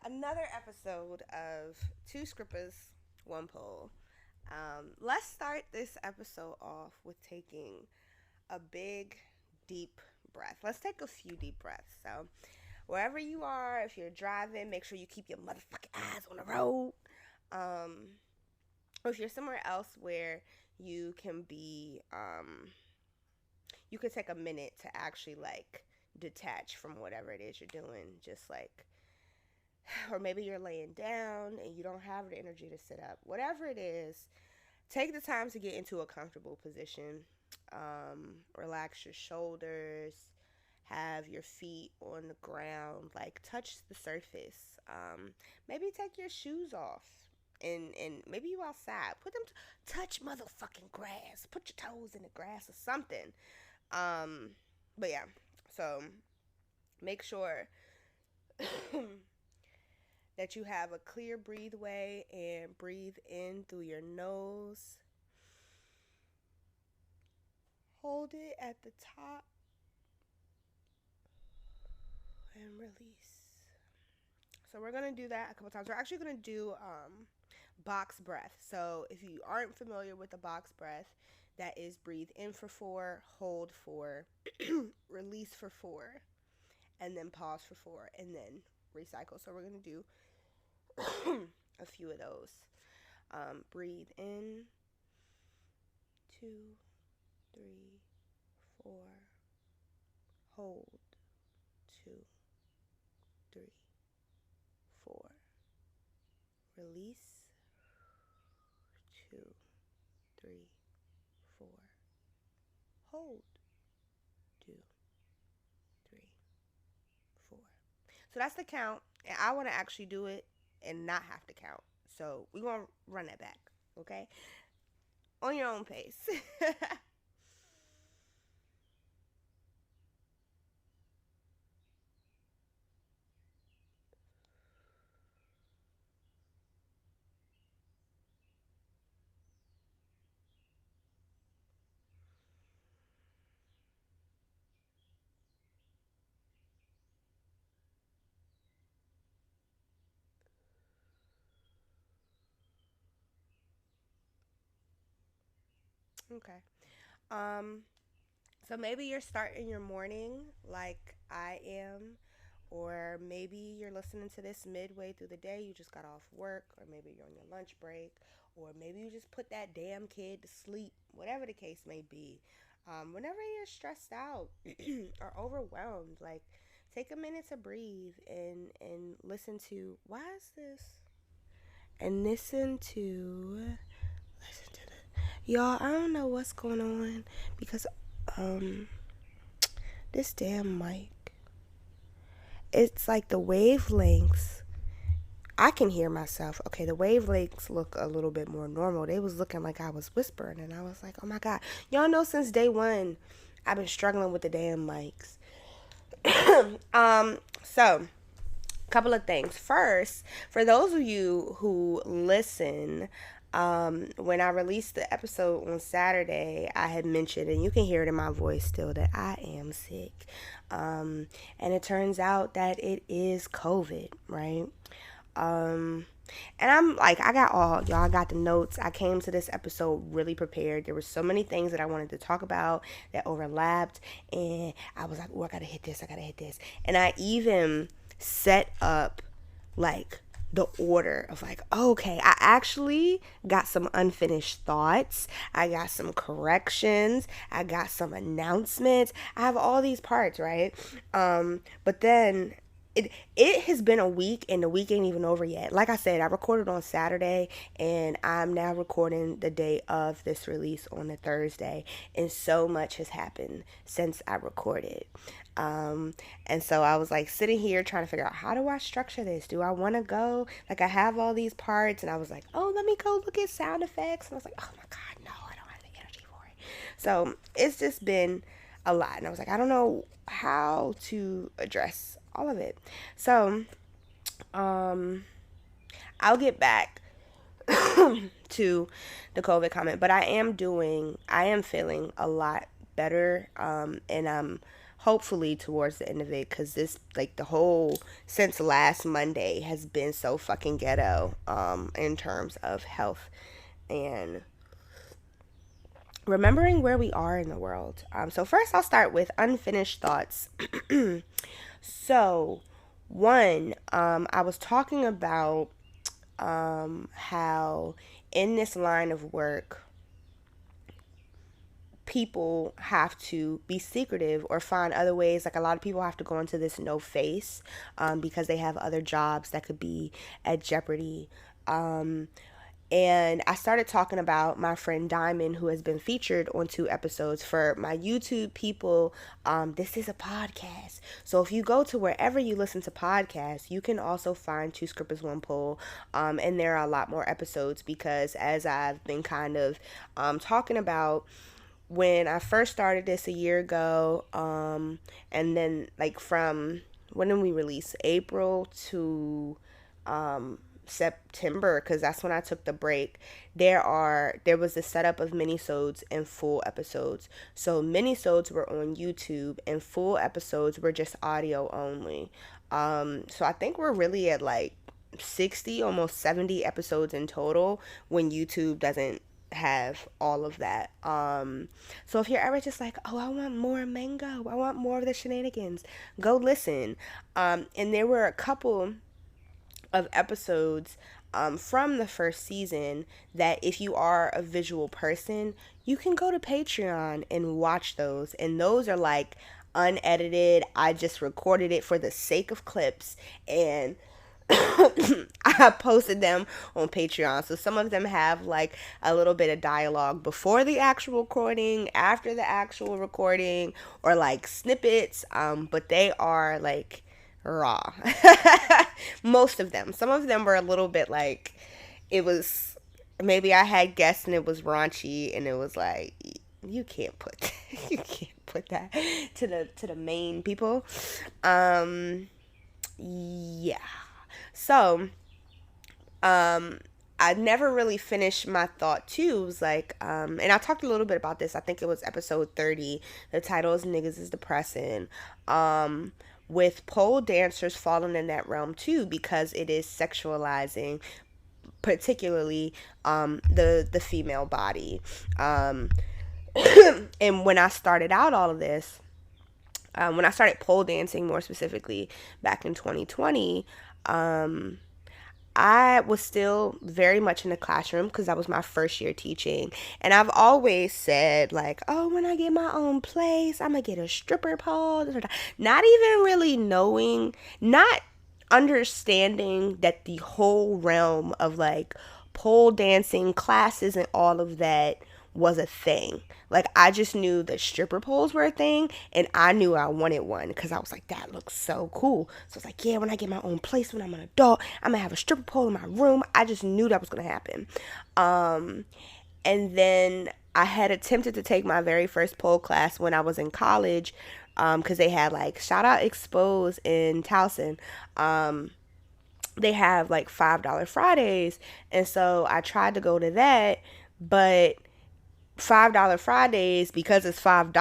Another episode of Two Scrippers, One Pole. Let's start this episode off with taking a big, deep breath. Let's take a few deep breaths. So, wherever you are, if you're driving, make sure you keep your motherfucking eyes on the road. Um, or if you're somewhere else where you can be, you could take a minute to actually like detach from whatever it is you're doing. Just like, or maybe you're laying down and you don't have the energy to sit up. Whatever it is, take the time to get into a comfortable position. Relax your shoulders, have your feet on the ground, like touch the surface. Maybe take your shoes off. And maybe you outside. Put them touch motherfucking grass. Put your toes in the grass or something. But yeah, so make sure that you have a clear breathe way and breathe in through your nose. Hold it at the top and release. So we're gonna do that a couple times. We're actually gonna do box breath. So if you aren't familiar with the box breath, that is breathe in for 4, hold 4, release for 4, and then pause for 4, and then recycle. So we're gonna do a few of those. Breathe in, 2, 3, 4, hold, 2, 3, 4, release, 2, 3, 4, hold, 2, 3, 4. So that's the count, and I want to actually do it and not have to count. So we're going to run that back, okay? On your own pace. Okay. Um, so maybe you're starting your morning like I am, or maybe you're listening to this midway through the day. You just got off work, or maybe you're on your lunch break, or maybe you just put that damn kid to sleep, whatever the case may be. Whenever you're stressed out or overwhelmed, like take a minute to breathe and listen to why is this? And listen to the y'all. I don't know what's going on because um this damn mic, it's like the wavelengths. I can hear myself. Okay, the wavelengths look a little bit more normal. They was looking like I was whispering, and I was like, oh my God. Y'all know since day one, I've been struggling with the damn mics. So, couple of things. First, for those of you who listen, when I released the episode on Saturday, I had mentioned, and you can hear it in my voice still, that I am sick. And it turns out that it is COVID, right? And I'm like, I got all, y'all, I got the notes. I came to this episode really prepared. There were so many things that I wanted to talk about that overlapped. And I was like, oh, I gotta hit this. I gotta hit this. And I even set up like the order of like, okay, I actually got some unfinished thoughts. I got some corrections. I got some announcements. I have all these parts, right? But then it has been a week and the week ain't even over yet. Like I said, I recorded on Saturday and I'm now recording the day of this release on the Thursday, and so much has happened since I recorded. And so I was like sitting here trying to figure out, how do I structure this? Do I want to go like, I have all these parts, and I was like, oh, let me go look at sound effects, and I was like, oh my God, no, I don't have the energy for it. So it's just been a lot, and I was like, I don't know how to address all of it. So um I'll get back to the COVID comment, but I am feeling a lot better, and I'm hopefully towards the end of it, because this, like, the whole since last Monday has been so fucking ghetto in terms of health and remembering where we are in the world. So first I'll start with unfinished thoughts. So one, I was talking about how in this line of work people have to be secretive or find other ways. Like, a lot of people have to go into this no face because they have other jobs that could be at jeopardy. And I started talking about my friend Diamond, who has been featured on 2 episodes. For my YouTube people, this is a podcast. So if you go to wherever you listen to podcasts, you can also find Two Scrippers, One Pole. And there are a lot more episodes because, as I've been kind of talking about, when I first started this a year ago, and then, like, from when did we release? April to September, because that's when I took the break. There was a setup of minisodes and full episodes. So minisodes were on YouTube and full episodes were just audio only. So I think we're really at like 60, almost 70 episodes in total when YouTube doesn't have all of that. So if you're ever just like, oh, I want more mango, I want more of the shenanigans, go listen. And there were a couple of episodes from the first season that, if you are a visual person, you can go to Patreon and watch those. And those are like unedited. I just recorded it for the sake of clips, and I posted them on Patreon. So some of them have like a little bit of dialogue before the actual recording, after the actual recording, or like snippets. But they are like raw. Most of them. Some of them were a little bit like, it was, maybe I had guests and it was raunchy, and it was like, you can't put you can't put that to the main people. Yeah. So I never really finished my thought too. It was like, and I talked a little bit about this. I think it was episode 30. The title is Niggas is Depressing. With pole dancers falling in that realm too, because it is sexualizing, particularly the female body. And when I started out all of this, when I started pole dancing more specifically back in 2020, I was still very much in the classroom because that was my first year teaching. And I've always said, like, oh, when I get my own place, I'm going to get a stripper pole. Not even really knowing, not understanding that the whole realm of like pole dancing classes and all of that was a thing. Like, I just knew that stripper poles were a thing, and I knew I wanted one because I was like, that looks so cool. So it's like, yeah, when I get my own place, when I'm an adult, I'm gonna have a stripper pole in my room. I just knew that was gonna happen. And then I had attempted to take my very first pole class when I was in college, because they had like, shout out Expose in Towson. They have like $5 Fridays, and so I tried to go to that, but $5 Fridays, because it's $5,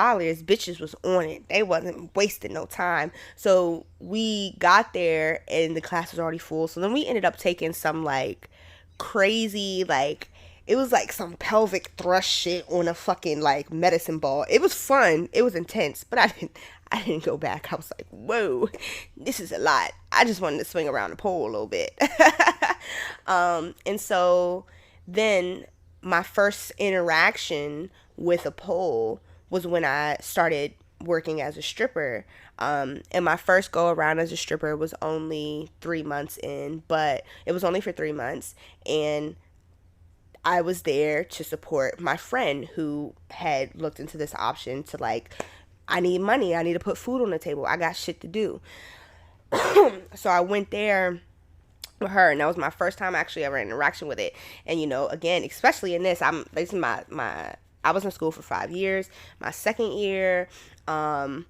bitches was on it. They wasn't wasting no time. So we got there and the class was already full. So then we ended up taking some like crazy, like, it was like some pelvic thrust shit on a fucking like medicine ball. It was fun. It was intense, but I didn't go back. I was like, whoa, this is a lot. I just wanted to swing around the pole a little bit. And so then my first interaction with a pole was when I started working as a stripper. And my first go around as a stripper was only 3 months in, but it was only for 3 months. And I was there to support my friend who had looked into this option to like, I need money. I need to put food on the table. I got shit to do. So I went there with her, and that was my first time actually ever interaction with it. And, you know, again, especially in this is my I was in school for 5 years. My second year, I'm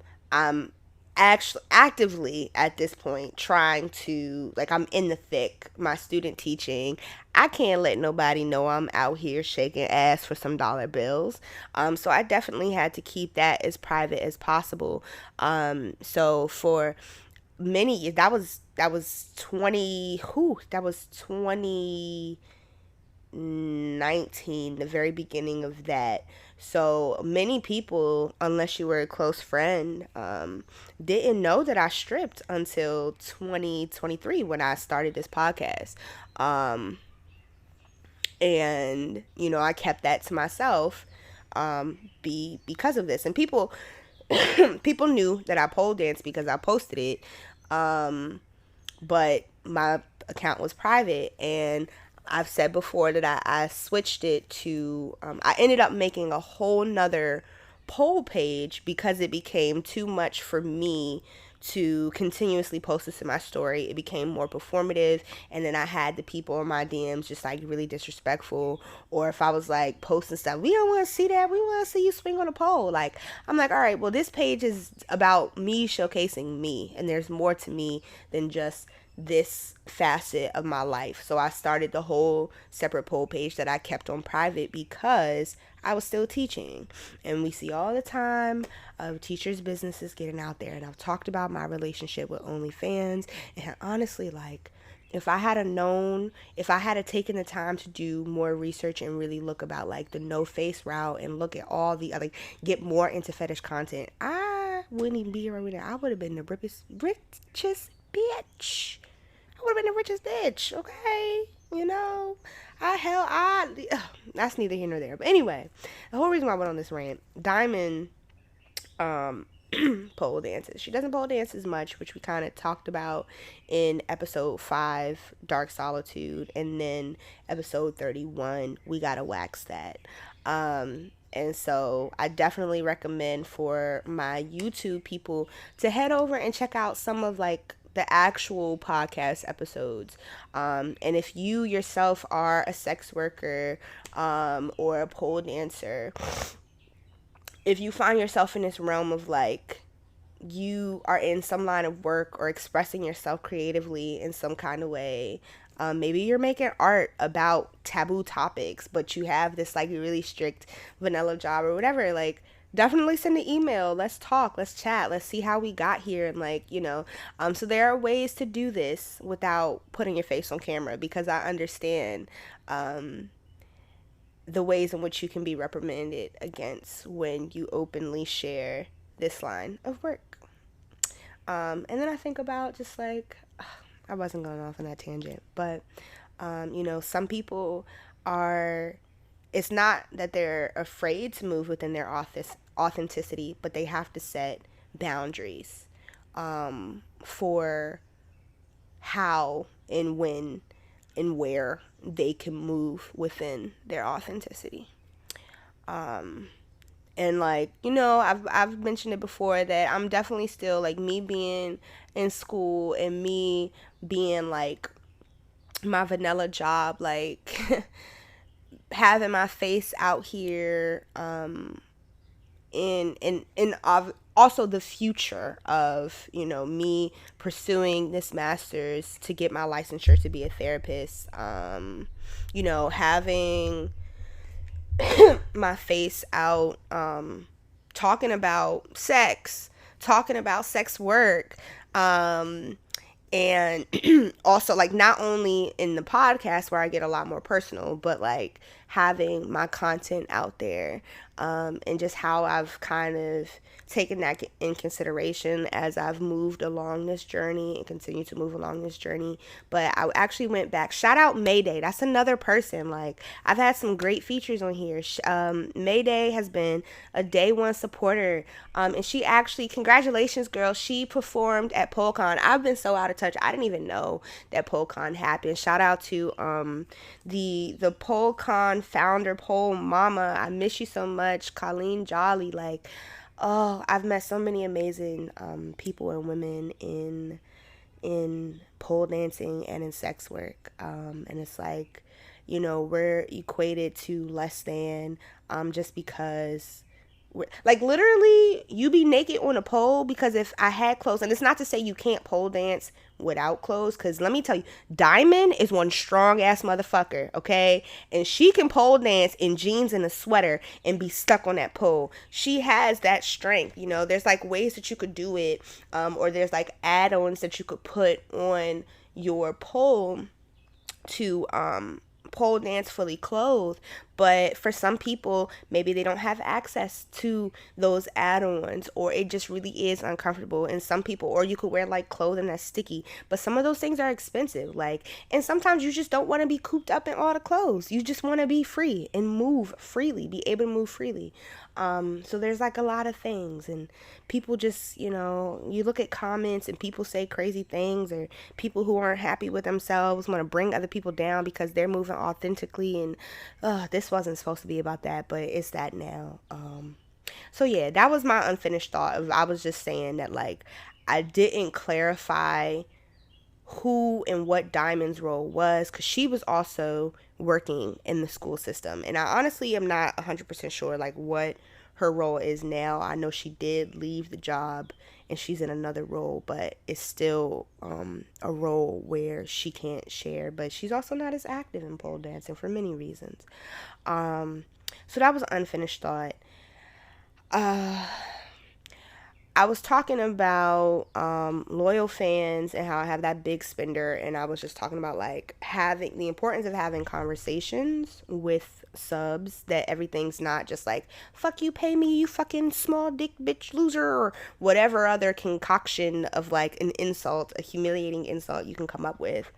actually actively at this point trying to, like, I'm in the thick, my student teaching. I can't let nobody know I'm out here shaking ass for some dollar bills. So I definitely had to keep that as private as possible. So for many years, that was 2019, the very beginning of that. So many people, unless you were a close friend, didn't know that I stripped until 2023 when I started this podcast. Um, and I kept that to myself, because of this. And people people knew that I pole danced because I posted it. But my account was private, and I've said before that I switched it to, I ended up making a whole nother poll page because it became too much for me to continuously post this in my story. It became more performative, and then I had the people in my DMs just like really disrespectful, or if I was like posting stuff, we don't want to see that, we want to see you swing on a pole. Like, I'm like, all right, well, this page is about me showcasing me, and there's more to me than just this facet of my life. So I started the whole separate poll page that I kept on private because I was still teaching. And we see all the time of teachers' businesses getting out there. And I've talked about my relationship with OnlyFans. And honestly, like, if I had known, if I had taken the time to do more research and really look about like the no face route and look at all the other, get more into fetish content, I wouldn't even be here right now. I would have been the richest bitch. I would have been the richest bitch, okay? That's neither here nor there. But anyway, the whole reason why I went on this rant, Diamond, um, pole dances. She doesn't pole dance as much, which we kind of talked about in episode 5, Dark Solitude, and then episode 31, We Gotta Wax That. And so I definitely recommend for my YouTube people to head over and check out some of like the actual podcast episodes. And if you yourself are a sex worker, or a pole dancer, if you find yourself in this realm of like, you are in some line of work or expressing yourself creatively in some kind of way, maybe you're making art about taboo topics, but you have this like really strict vanilla job or whatever, like, definitely send an email. Let's talk, let's chat, let's see how we got here. And like, so there are ways to do this without putting your face on camera, because I understand the ways in which you can be reprimanded against when you openly share this line of work. And then I think about just like, I wasn't going off on that tangent, but, some people are, it's not that they're afraid to move within their authenticity, but they have to set boundaries, for how and when and where they can move within their authenticity. And like, I've mentioned it before that I'm definitely still like, me being in school and me being like my vanilla job, like having my face out here, in also the future of, me pursuing this master's to get my licensure to be a therapist, having my face out, talking about sex, talking about sex work, and also like not only in the podcast where I get a lot more personal, but like having my content out there, and just how I've kind of taken that in consideration as I've moved along this journey and continue to move along this journey. But I actually went back. Shout out Mayday. That's another person. Like, I've had some great features on here. Mayday has been a day one supporter. And she actually, congratulations, girl. She performed at PoleCon. I've been so out of touch. I didn't even know that PoleCon happened. Shout out to the PoleCon founder, Pole Mama. I miss you so much. Colleen Jolly. Like, oh, I've met so many amazing people and women in pole dancing and in sex work. And it's like, we're equated to less than, just because Like literally, you be naked on a pole, because if I had clothes, and it's not to say you can't pole dance without clothes, because let me tell you, Diamond is one strong ass motherfucker, okay? And she can pole dance in jeans and a sweater and be stuck on that pole. She has that strength, you know. There's like ways that you could do it, or there's like add-ons that you could put on your pole to pole dance fully clothed. But for some people, maybe they don't have access to those add-ons, or it just really is uncomfortable. And some people, or you could wear like clothing that's sticky, but some of those things are expensive. Like, and sometimes you just don't want to be cooped up in all the clothes. You just want to be free and move freely, be able to move freely. So there's like a lot of things, and people just, you know, you look at comments and people say crazy things, or people who aren't happy with themselves want to bring other people down because they're moving authentically. And this wasn't supposed to be about that, but it's that now. So yeah, that was my unfinished thought. I was just saying that, like, I didn't clarify who and what Diamond's role was, because she was also working in the school system, and I honestly am not 100% sure like what her role is now. I know she did leave the job and she's in another role, but it's still a role where she can't share, but she's also not as active in pole dancing for many reasons. So that was an unfinished thought. I was talking about loyal fans and how I have that big spender, and I was just talking about like having the importance of having conversations with subs, that everything's not just like fuck you, pay me, you fucking small dick bitch loser, or whatever other concoction of like an insult, a humiliating insult you can come up with.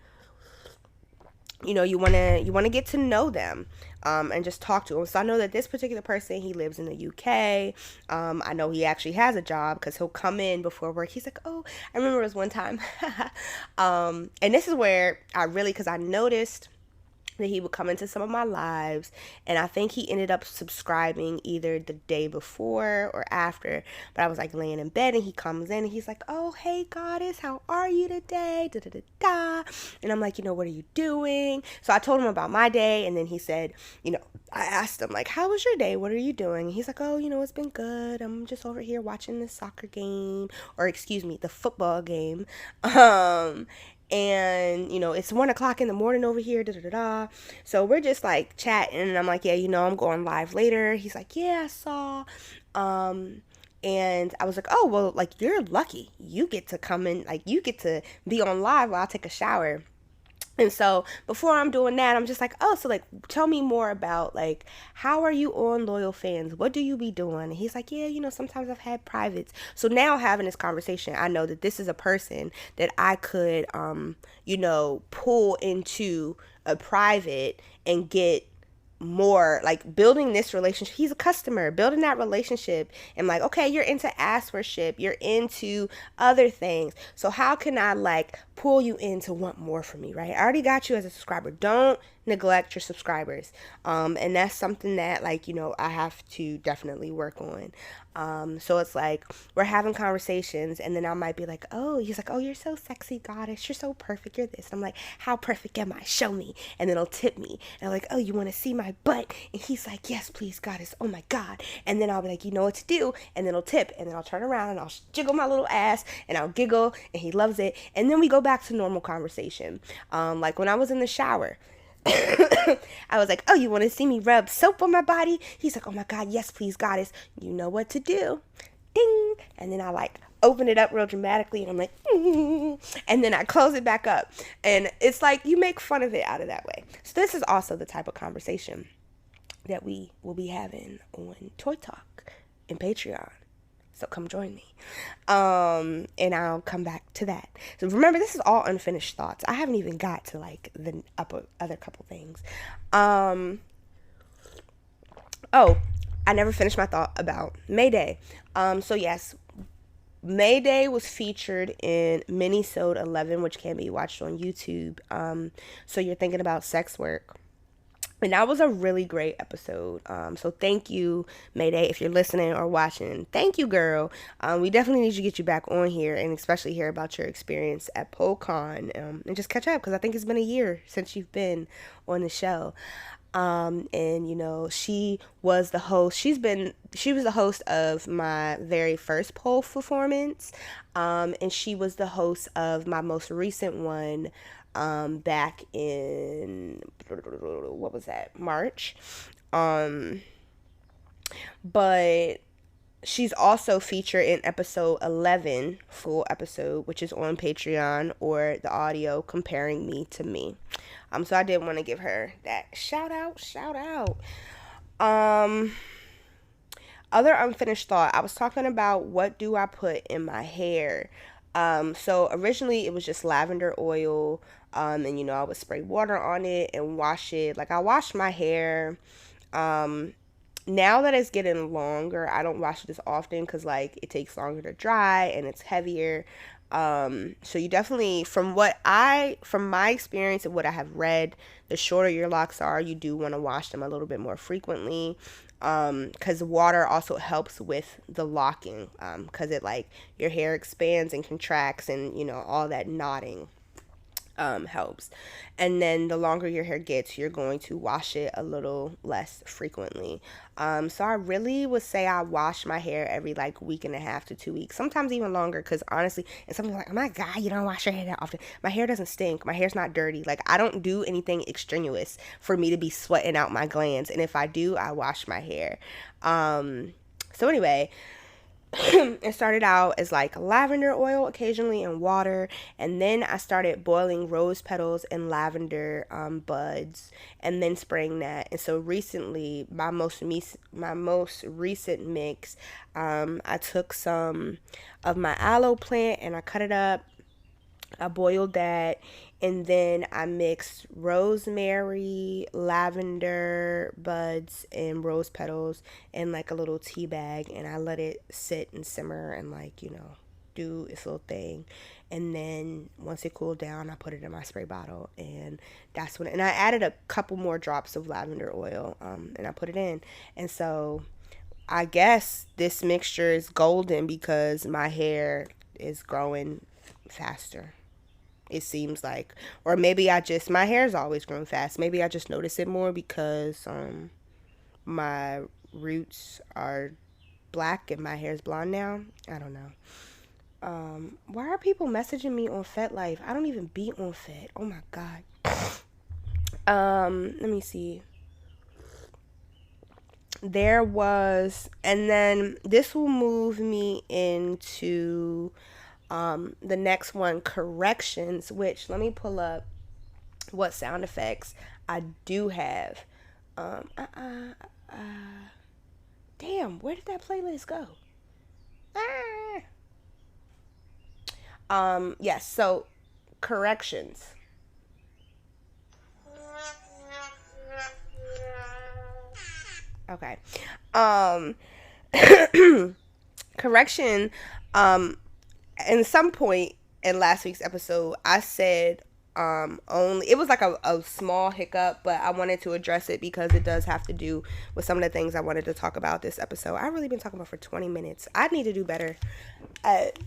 You know, you want to get to know them, and just talk to them. So I know that this particular person, he lives in the UK. I know he actually has a job, because he'll come in before work. He's like, oh, I remember it was one time, and this is where I really, because I noticed that he would come into some of my lives, and I think he ended up subscribing either the day before or after. But I was like laying in bed, and he comes in and he's like, oh, hey goddess, how are you today, da da da da. And I'm like, you know, what are you doing? So I told him about my day, and then he said, you know, I asked him like, how was your day, what are you doing? And he's like, oh, you know, it's been good, I'm just over here watching the soccer game, or excuse me, the football game. And you know, it's 1 o'clock in the morning over here, da da da da. So we're just like chatting, and I'm like, yeah, you know, I'm going live later. He's like, yeah, I saw. And I was like, oh, well, like, you're lucky, you get to come in, like, you get to be on live while I take a shower. And so before I'm doing that, I'm just like, oh, so like, tell me more about like, how are you on Loyal Fans? What do you be doing? And he's like, yeah, you know, sometimes I've had privates. So now having this conversation, I know that this is a person that I could, you know, pull into a private and get more, like, building this relationship. He's a customer, building that relationship, and like, okay, you're into ass worship, you're into other things, so how can I like pull you in to want more from me, right? I already got you as a subscriber. Don't neglect your subscribers. And that's something that, like, you know, I have to definitely work on. So it's like we're having conversations, and then I might be like, oh, he's like, oh, you're so sexy, goddess, you're so perfect, you're this. And I'm like, how perfect am I? Show me. And then he'll tip me, and I'm like, oh, you want to see my butt? And he's like, yes, please, goddess, oh my god. And then I'll be like, you know what to do. And then he'll tip, and then I'll turn around and I'll jiggle my little ass, and I'll giggle, and he loves it. And then we go back to normal conversation. Like when I was in the shower, I was like, oh, you want to see me rub soap on my body? He's like, oh my god, yes, please, goddess, you know what to do. Ding. And then I like open it up real dramatically, and I'm like, and then I close it back up, and it's like you make fun of it out of that way. So this is also the type of conversation that we will be having on Toy Talk and Patreon. So come join me. And I'll come back to that. So remember, this is all unfinished thoughts. I haven't even got to like the other couple things. Oh, I never finished my thought about Mayday. So yes, Mayday was featured in Minisode 11, which can be watched on YouTube. So you're thinking about sex work. And that was a really great episode. So thank you, Mayday, if you're listening or watching. Thank you, girl. We definitely need to get you back on here, and especially hear about your experience at PoleCon, and just catch up, because I think it's been a year since you've been on the show. And she was the host. She was the host of my very first pole performance. And she was the host of my most recent one, back in, what was that, March. But she's also featured in episode 11, full episode, which is on Patreon, or the audio comparing me to me. So I did want to give her that shout out. Um, Other unfinished thought. I was talking about what do I put in my hair. So originally it was just lavender oil. And I would spray water on it and wash it. Like, I washed my hair. Now that it's getting longer, I don't wash it as often because, like, it takes longer to dry and it's heavier. So you definitely, from my experience and what I have read, the shorter your locks are, you do want to wash them a little bit more frequently. Because water also helps with the locking. Because it, like, your hair expands and contracts, and all that knotting helps. And then the longer your hair gets, you're going to wash it a little less frequently. So I really would say I wash my hair every, like, week and a half to 2 weeks, sometimes even longer. Because honestly, and some people are like, oh my god, you don't wash your hair that often. My hair doesn't stink. My hair's not dirty. Like, I don't do anything extraneous for me to be sweating out my glands. And if I do, I wash my hair. So anyway, it started out as, like, lavender oil occasionally and water, and then I started boiling rose petals and lavender buds, and then spraying that. And so recently, my most recent mix, I took some of my aloe plant and I cut it up. I boiled that, and then I mixed rosemary, lavender buds, and rose petals in, like, a little tea bag, and I let it sit and simmer and, like, do its little thing. And then once it cooled down, I put it in my spray bottle, and and I added a couple more drops of lavender oil, and I put it in. And so I guess this mixture is golden because my hair is growing faster, it seems like. Or maybe my hair's always grown fast. Maybe I just notice it more because my roots are black and my hair's blonde now. I don't know. Why are people messaging me on FetLife? I don't even be on Fet. Oh my god. Let me see. And then this will move me into the next one, corrections, which, let me pull up what sound effects I do have. Damn, where did that playlist go? Yes, so corrections. Okay. Correction, in some point in last week's episode, I said only, it was like a small hiccup, but I wanted to address it because it does have to do with some of the things I wanted to talk about this episode. I've really been talking about for 20 minutes. I need to do better at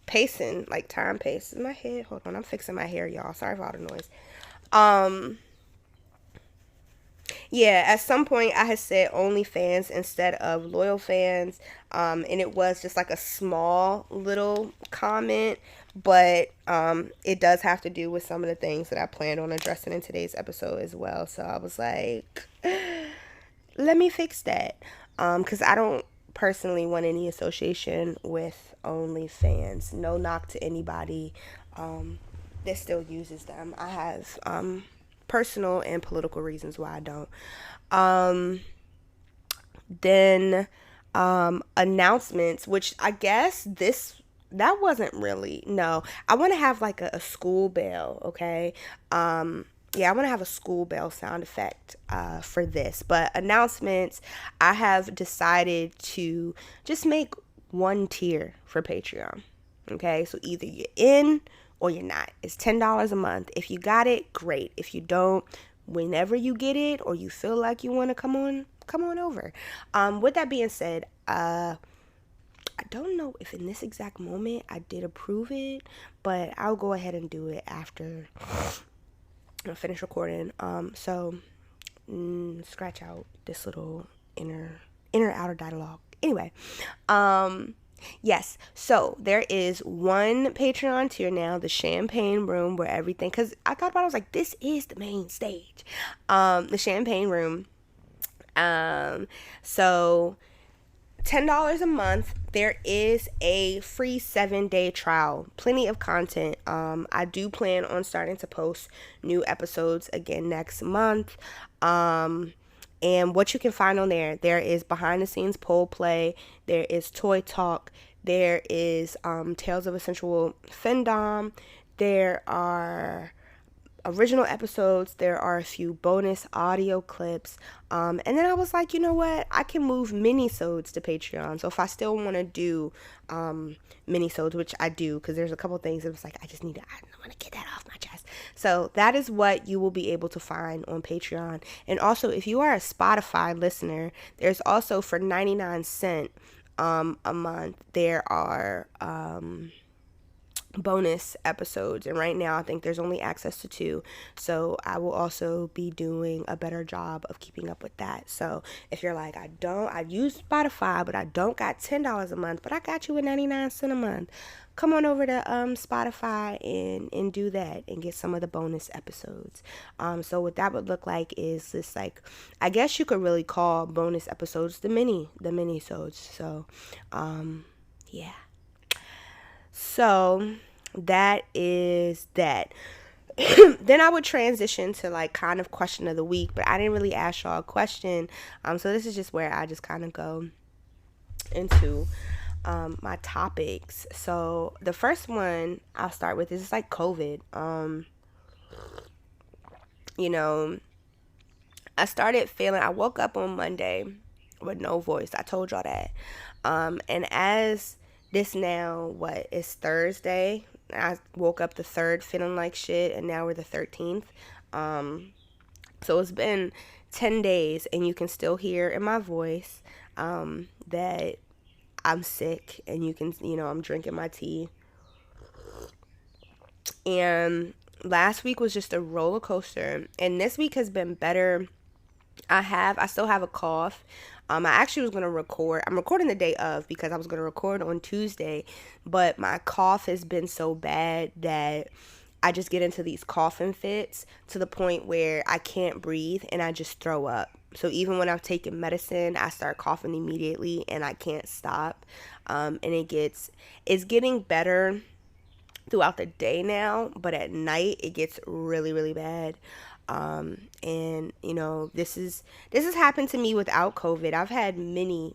pacing, like time pace in my head. Hold on, I'm fixing my hair, y'all. Sorry for all the noise. Yeah, at some point I had said OnlyFans instead of Loyal Fans, and it was just like a small little comment, but it does have to do with some of the things that I planned on addressing in today's episode as well. So I was like, let me fix that, because I don't personally want any association with OnlyFans. No knock to anybody that still uses them. I have personal and political reasons why I don't. Then announcements, which I guess that wasn't really, no. I want to have like a school bell, okay? Yeah, I want to have a school bell sound effect for this. But announcements, I have decided to just make one tier for Patreon. Okay, so either you're in or you're not. It's $10 a month. If you got it, great. If you don't, whenever you get it or you feel like you want to come on over. With that being said, I don't know if in this exact moment I did approve it, but I'll go ahead and do it after I finish recording. So scratch out this little inner outer dialogue. Anyway, yes, so there is one Patreon tier now, the Champagne Room, where everything, because I thought about it, I was like, this is the main stage. The Champagne Room. So $10 a month. There is a free 7-day trial. Plenty of content. I do plan on starting to post new episodes again next month. And what you can find on there is behind the scenes poll play, there is toy talk, there is Tales of a Sensual Findom, there are original episodes, there are a few bonus audio clips, and then I was like, you know what, I can move mini-sodes to Patreon. So if I still want to do mini-sodes, which I do, because there's a couple things that was like, I want to get that off my chest. So that is what you will be able to find on Patreon. And also, if you are a Spotify listener, there's also for 99 cents a month, there are bonus episodes, and right now I think there's only access to 2, so I will also be doing a better job of keeping up with that. So if you're like, I use Spotify, but I don't got $10 a month, but I got you with 99 cents a month, come on over to Spotify and do that and get some of the bonus episodes. So what that would look like is this, like, I guess you could really call bonus episodes the mini-sodes. So yeah. So that is that. Then I would transition to like kind of question of the week, but I didn't really ask y'all a question. So this is just where I just kind of go into my topics. So the first one I'll start with is like COVID. I woke up on Monday with no voice. I told y'all that. And as this now, it's Thursday. I woke up the 3rd feeling like shit, and now we're the 13th. So it's been 10 days, and you can still hear in my voice that I'm sick, and you can, I'm drinking my tea. And last week was just a roller coaster, and this week has been better. I still have a cough. I actually was going to record. I'm recording the day of because I was going to record on Tuesday, but my cough has been so bad that I just get into these coughing fits to the point where I can't breathe and I just throw up. So even when I'm taking medicine, I start coughing immediately and I can't stop. And it's getting better throughout the day now, but at night it gets really, really bad. And this has happened to me without COVID. I've had many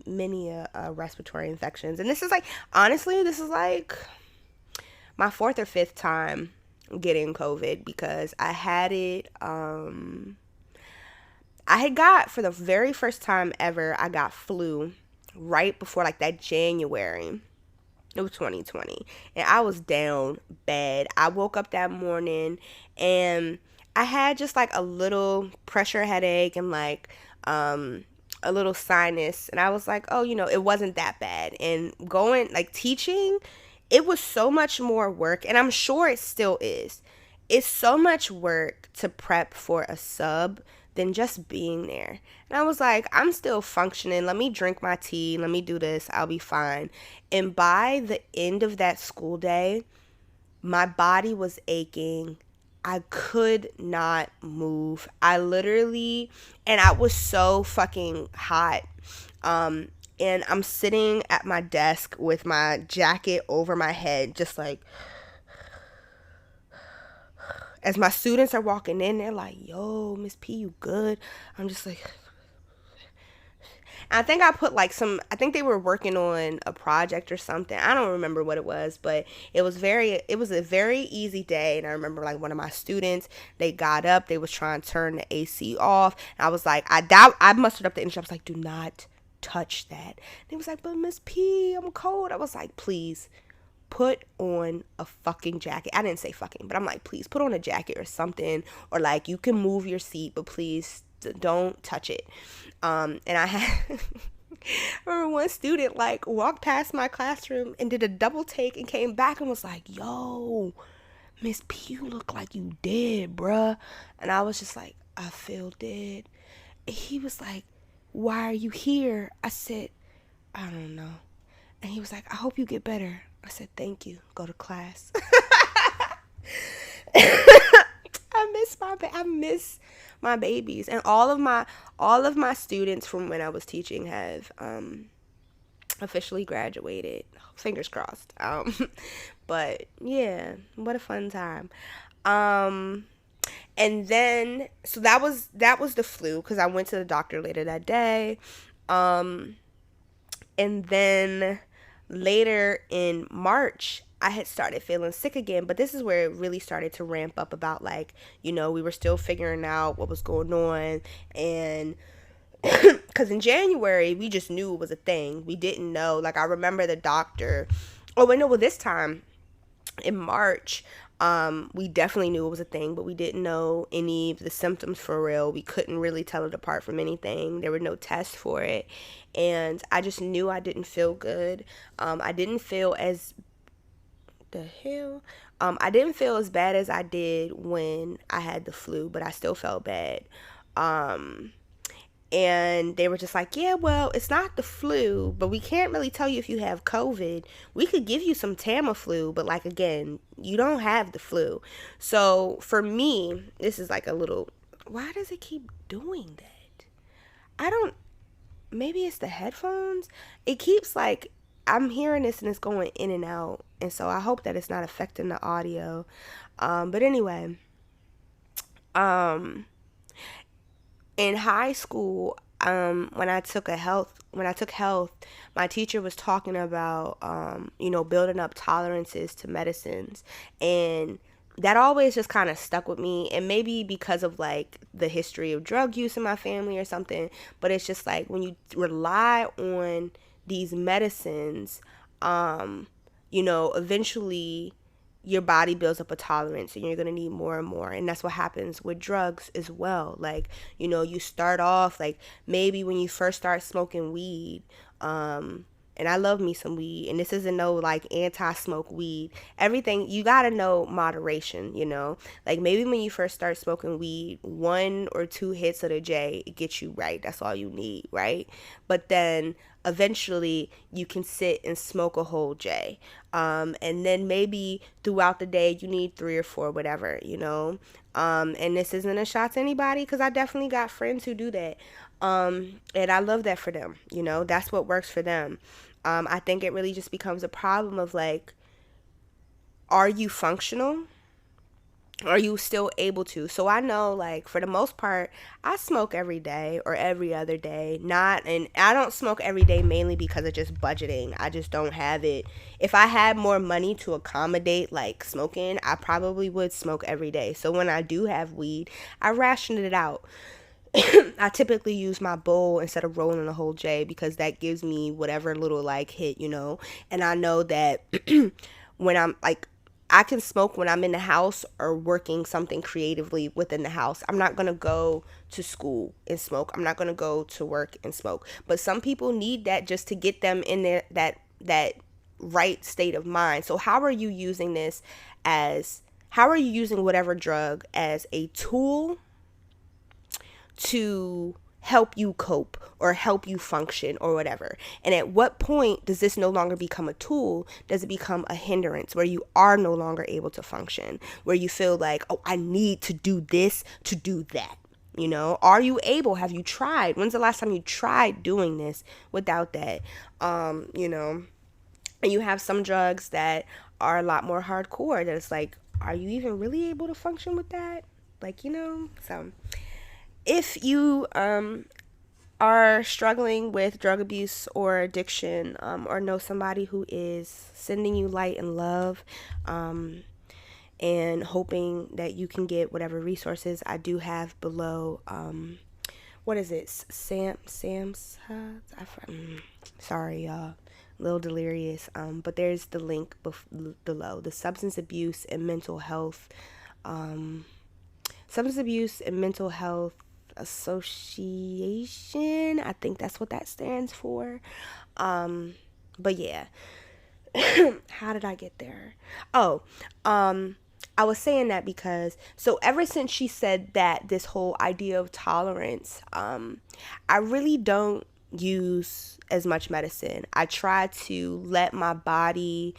respiratory infections, and this is like my 4th or 5th time getting COVID, because I had it. I had got, for the very first time ever, I got flu right before like that January of 2020, and I was down bad. I woke up that morning and I had just like a little pressure headache and like a little sinus, and I was like, oh, it wasn't that bad. And going like teaching, it was so much more work, and I'm sure it still is. It's so much work to prep for a sub than just being there. And I was like, I'm still functioning. Let me drink my tea. Let me do this. I'll be fine. And by the end of that school day, my body was aching. I could not move. I was so fucking hot. And I'm sitting at my desk with my jacket over my head, just like, as my students are walking in, they're like, yo, Miss P, you good? I'm just like, I think I put like I think they were working on a project or something. I don't remember what it was, but it was a very easy day. And I remember like one of my students, they got up, they was trying to turn the AC off. And I was like, I mustered up the energy. I was like, do not touch that. And he was like, but Miss P, I'm cold. I was like, please put on a fucking jacket. I didn't say fucking, but I'm like, please put on a jacket or something, or like you can move your seat, but please don't touch it. And I remember one student like walked past my classroom and did a double take and came back and was like, yo, Miss P, you look like you dead, bruh. And I was just like, I feel dead. he was like, why are you here? I said, I don't know. And he was like, I hope you get better. I said, thank you. Go to class. I miss my babies, and all of my students from when I was teaching have officially graduated. Fingers crossed. But yeah, what a fun time. And then so that was the flu, because I went to the doctor later that day. And then later in March, I had started feeling sick again, but this is where it really started to ramp up about, like, we were still figuring out what was going on. And because in January, we just knew it was a thing. We didn't know. Like, I remember the doctor. Oh, wait, no, well, this time in March, we definitely knew it was a thing, but we didn't know any of the symptoms for real. We couldn't really tell it apart from anything. There were no tests for it. And I just knew I didn't feel good. I didn't feel as the hell. I didn't feel as bad as I did when I had the flu, but I still felt bad. And they were just like, yeah, well, it's not the flu, but we can't really tell you if you have COVID. We could give you some Tamiflu, but, like, again, you don't have the flu. So for me, this is like a little, why does it keep doing that? I don't, maybe it's the headphones. It keeps, like, I'm hearing this and it's going in and out. And so I hope that it's not affecting the audio. But anyway, in high school, when I took health, my teacher was talking about, building up tolerances to medicines. And that always just kind of stuck with me. And maybe because of, like, the history of drug use in my family or something, but it's just like, when you rely on these medicines, eventually your body builds up a tolerance and you're going to need more and more. And that's what happens with drugs as well. Like, you start off, like, maybe when you first start smoking weed, and I love me some weed, and this isn't no, like, anti-smoke weed. Everything, you gotta know moderation, like, maybe when you first start smoking weed, 1 or 2 hits of the J, it gets you right. That's all you need, right? But then eventually you can sit and smoke a whole J, and then maybe throughout the day you need 3 or 4, whatever, and this isn't a shot to anybody, because I definitely got friends who do that, and I love that for them. That's what works for them. I think it really just becomes a problem of, like, are you functional? Are you still able to? So I know, like, for the most part, I smoke every day or every other day. And I don't smoke every day mainly because of just budgeting. I just don't have it. If I had more money to accommodate, like, smoking, I probably would smoke every day. So when I do have weed, I ration it out. I typically use my bowl instead of rolling the whole J, because that gives me whatever little, like, hit, and I know that when I'm, like, I can smoke when I'm in the house or working something creatively within the house. I'm not going to go to school and smoke. I'm not going to go to work and smoke. But some people need that just to get them in there, that right state of mind. So how are you using whatever drug as a tool to help you cope or help you function or whatever? And at what point does this no longer become a tool? Does it become a hindrance where you are no longer able to function, where you feel like, oh, I need to do this to do that? Are you able? Have you tried? When's the last time you tried doing this without that? And you have some drugs that are a lot more hardcore, that it's like, are you even really able to function with that? Like, so if you are struggling with drug abuse or addiction, or know somebody who is, sending you light and love, and hoping that you can get whatever resources I do have below. What is it? Sam's? Sorry, y'all. A little delirious. But there's the link below. The Substance Abuse and Mental Health Association. I think that's what that stands for. But yeah. How did I get there? Oh, I was saying that because, so ever since she said that, this whole idea of tolerance, I really don't use as much medicine. I try to let my body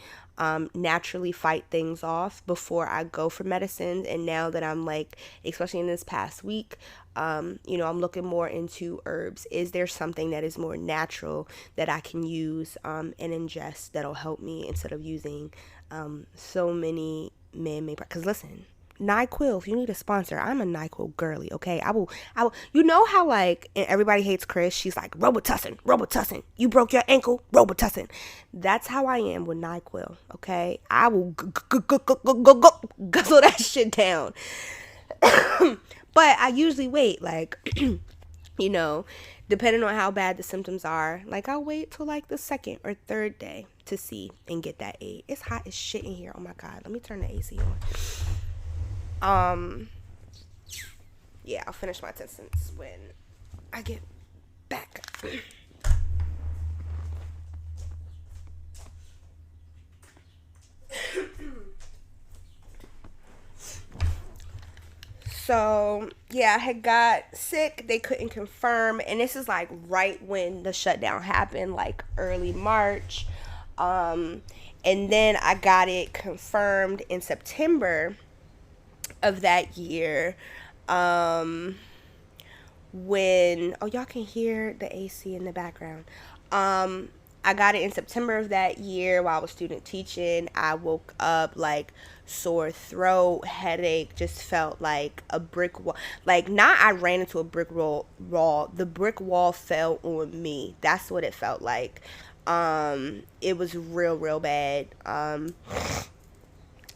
naturally fight things off before I go for medicines. And now that I'm like, especially in this past week, I'm looking more into herbs. Is there something that is more natural that I can use and ingest that'll help me instead of using so many man-made? Because listen, NyQuil, if you need a sponsor, I'm a NyQuil girly, okay? I will, you know how, like, and Everybody Hates Chris, she's like, Robitussin, you broke your ankle, Robitussin. That's how I am with NyQuil, okay? I will guzzle that shit down. But I usually wait, like, depending on how bad the symptoms are, like, I'll wait till, like, the second or third day to see and get that aid. It's hot as shit in here. Oh, my God. Let me turn the AC on. Yeah, I'll finish my sentence when I get back. So, yeah, I had got sick. They couldn't confirm. And this is like right when the shutdown happened, like early March. And then I got it confirmed in September of that year. When, oh, y'all can hear the AC in the background. I got it in September of that year while I was student teaching. I woke up like sore throat, headache, just felt like a brick wall. Like, not I ran into a brick wall. The brick wall fell on me. That's what it felt like. It was real bad. And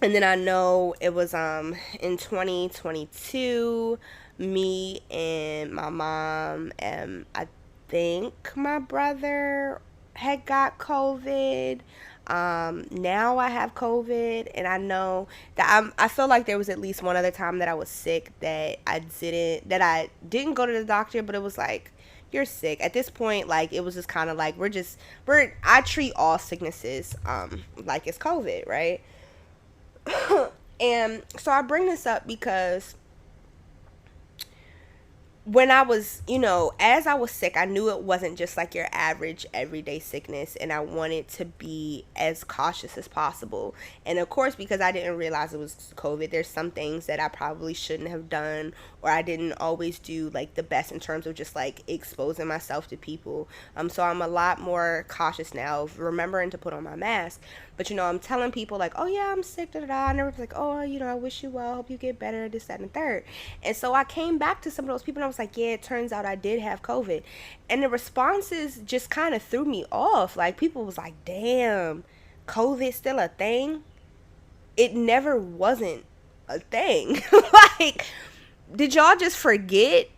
then I know it was in 2022, me and my mom and I think my brother had got COVID. Now I have COVID, and I know that I feel like there was at least one other time that I was sick that I didn't go to the doctor, but it was like, you're sick. At this point, like, it was just kind of like, I treat all sicknesses like it's COVID, right? And so I bring this up because when I was, as I was sick, I knew it wasn't just like your average everyday sickness, and I wanted to be as cautious as possible. And of course, because I didn't realize it was COVID, there's some things that I probably shouldn't have done, or I didn't always do like the best in terms of just like exposing myself to people. So I'm a lot more cautious now of remembering to put on my mask. But, I'm telling people like, oh yeah, I'm sick, da-da-da. And everyone's like, oh, I wish you well, hope you get better, this, that, and the third. And so I came back to some of those people and I was like, yeah, it turns out I did have COVID. And the responses just kind of threw me off. Like, people was like, damn, COVID still a thing? It never wasn't a thing. Like, did y'all just forget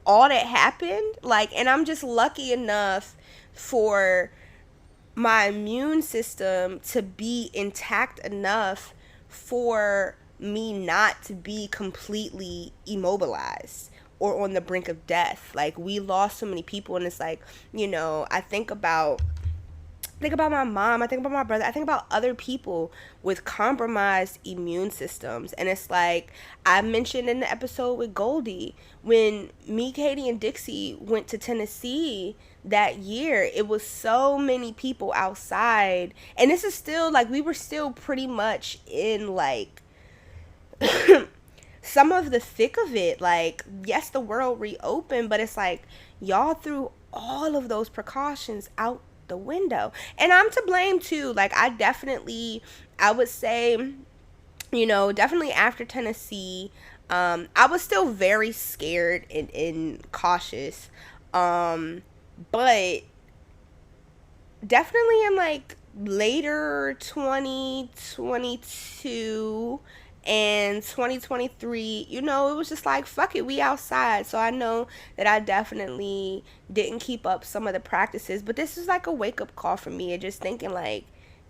all that happened? Like, and I'm just lucky enough for my immune system to be intact enough for me not to be completely immobilized or on the brink of death. Like, we lost so many people, and it's like, I think about my mom, I think about my brother, I think about other people with compromised immune systems. And it's like I mentioned in the episode with Goldie, when me, Katie, and Dixie went to Tennessee that year, it was so many people outside. And this is still like, we were still pretty much in like some of the thick of it. Like, yes, the world reopened, but it's like y'all threw all of those precautions out the window. And I'm to blame too. Like, I would say, definitely after Tennessee, I was still very scared and cautious. But definitely in like later 2022 and 2023, it was just like, fuck it, we outside. So I know that I definitely didn't keep up some of the practices, but this is like a wake-up call for me, and just thinking like,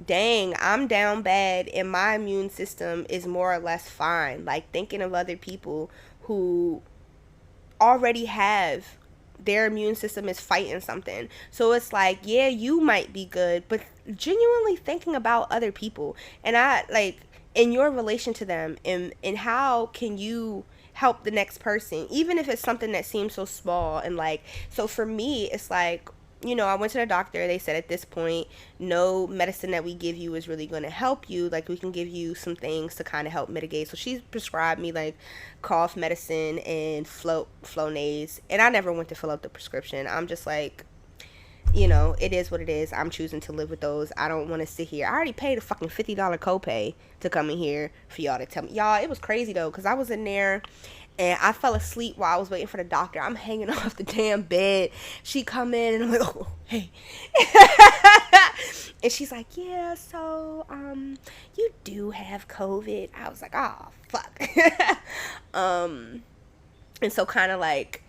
dang, I'm down bad and my immune system is more or less fine. Like, thinking of other people who already have their immune system is fighting something. So it's like, yeah, you might be good, but genuinely thinking about other people. And I like, in your relation to them, and how can you help the next person, even if it's something that seems so small. And like, so for me, it's like, I went to the doctor. They said at this point, no medicine that we give you is really going to help you. Like, we can give you some things to kind of help mitigate. So she prescribed me like cough medicine and Flonase. And I never went to fill out the prescription. I'm just like, it is what it is. I'm choosing to live with those. I don't want to sit here. I already paid a fucking $50 copay to come in here for y'all to tell me. Y'all, it was crazy though, because I was in there and I fell asleep while I was waiting for the doctor. I'm hanging off the damn bed. She come in and I'm like, oh, hey. And she's like, yeah, so, you do have COVID. I was like, oh, fuck. And so kind of like,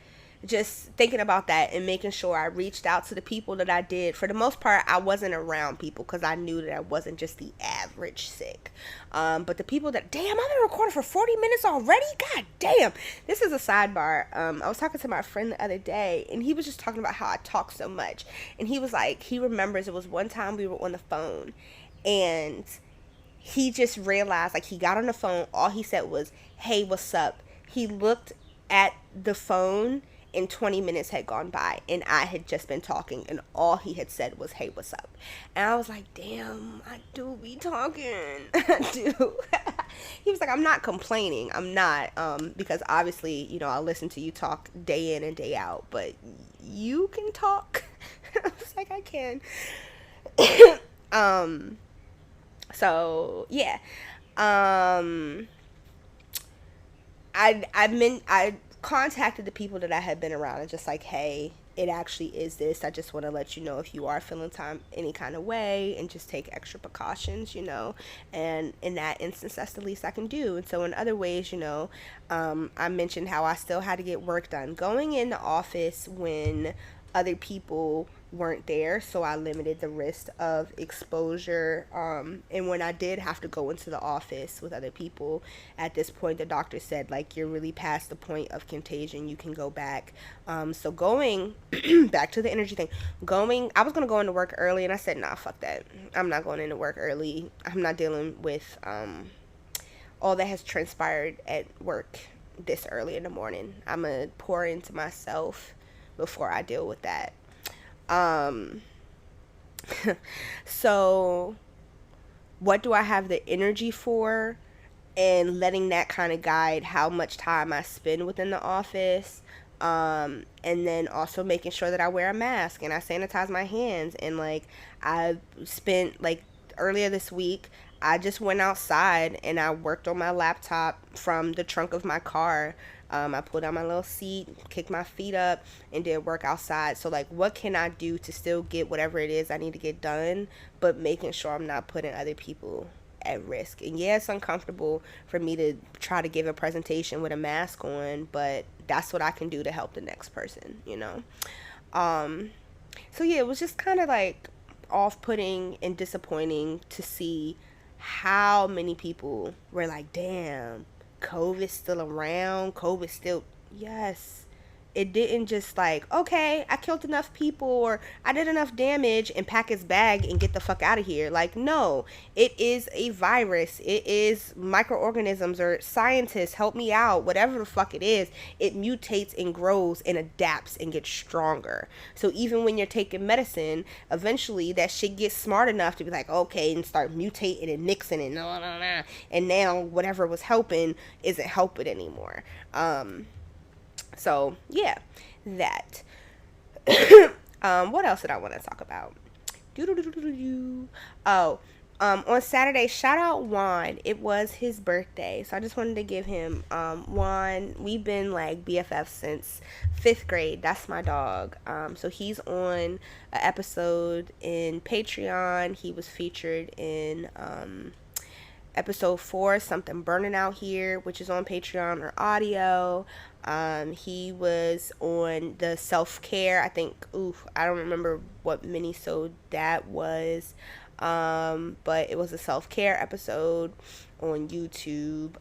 just thinking about that and making sure I reached out to the people that I did. For the most part, I wasn't around people because I knew that I wasn't just the average sick. But the people that, damn, I've been recording for 40 minutes already? God damn. This is a sidebar. I was talking to my friend the other day, and he was just talking about how I talk so much. And he was like, he remembers it was one time we were on the phone, and he just realized, like, he got on the phone, all he said was, hey, what's up? He looked at the phone, and 20 minutes had gone by, and I had just been talking, and all he had said was, hey, what's up? And I was like, damn, I do be talking. I do. He was like, I'm not complaining. I'm not, because obviously, I listen to you talk day in and day out, but you can talk. I was like, I can. So, yeah. I contacted the people that I had been around and just like, hey, it actually is this. I just want to let you know if you are feeling any kind of way, and just take extra precautions, and in that instance, that's the least I can do. And so in other ways, I mentioned how I still had to get work done going in the office when other people weren't there, so I limited the risk of exposure. And when I did have to go into the office with other people, at this point the doctor said, like, you're really past the point of contagion, you can go back. So going back to the energy thing, I was gonna go into work early, and I said, nah, fuck that, I'm not going into work early. I'm not dealing with all that has transpired at work this early in the morning. I'm gonna pour into myself before I deal with that. So what do I have the energy for, and letting that kind of guide how much time I spend within the office. And then also making sure that I wear a mask and I sanitize my hands. And like, I spent, like, earlier this week, I just went outside and I worked on my laptop from the trunk of my car. I pulled out my little seat, kicked my feet up, and did work outside. So, like, what can I do to still get whatever it is I need to get done, but making sure I'm not putting other people at risk? And yeah, it's uncomfortable for me to try to give a presentation with a mask on, but that's what I can do to help the next person, So yeah, it was just kind of like off-putting and disappointing to see how many people were like, damn, COVID's still around. COVID's still, yes. It didn't just like, okay, I killed enough people or I did enough damage and pack his bag and get the fuck out of here. Like, no, it is a virus. It is microorganisms, or scientists, help me out, whatever the fuck it is. It mutates and grows and adapts and gets stronger. So even when you're taking medicine, eventually that shit gets smart enough to be like, okay, and start mutating and mixing and and now whatever was helping isn't helping anymore. So yeah, that. What else did I want to talk about? On Saturday, shout out Juan. It was his birthday, so I just wanted to give him Juan. We've been like BFFs since 5th grade. That's my dog. So he's on an episode in Patreon. He was featured in episode 4, Something Burning Out Here, which is on Patreon or audio. He was on the self-care, I think, I don't remember what mini-sode that was, but it was a self-care episode on YouTube.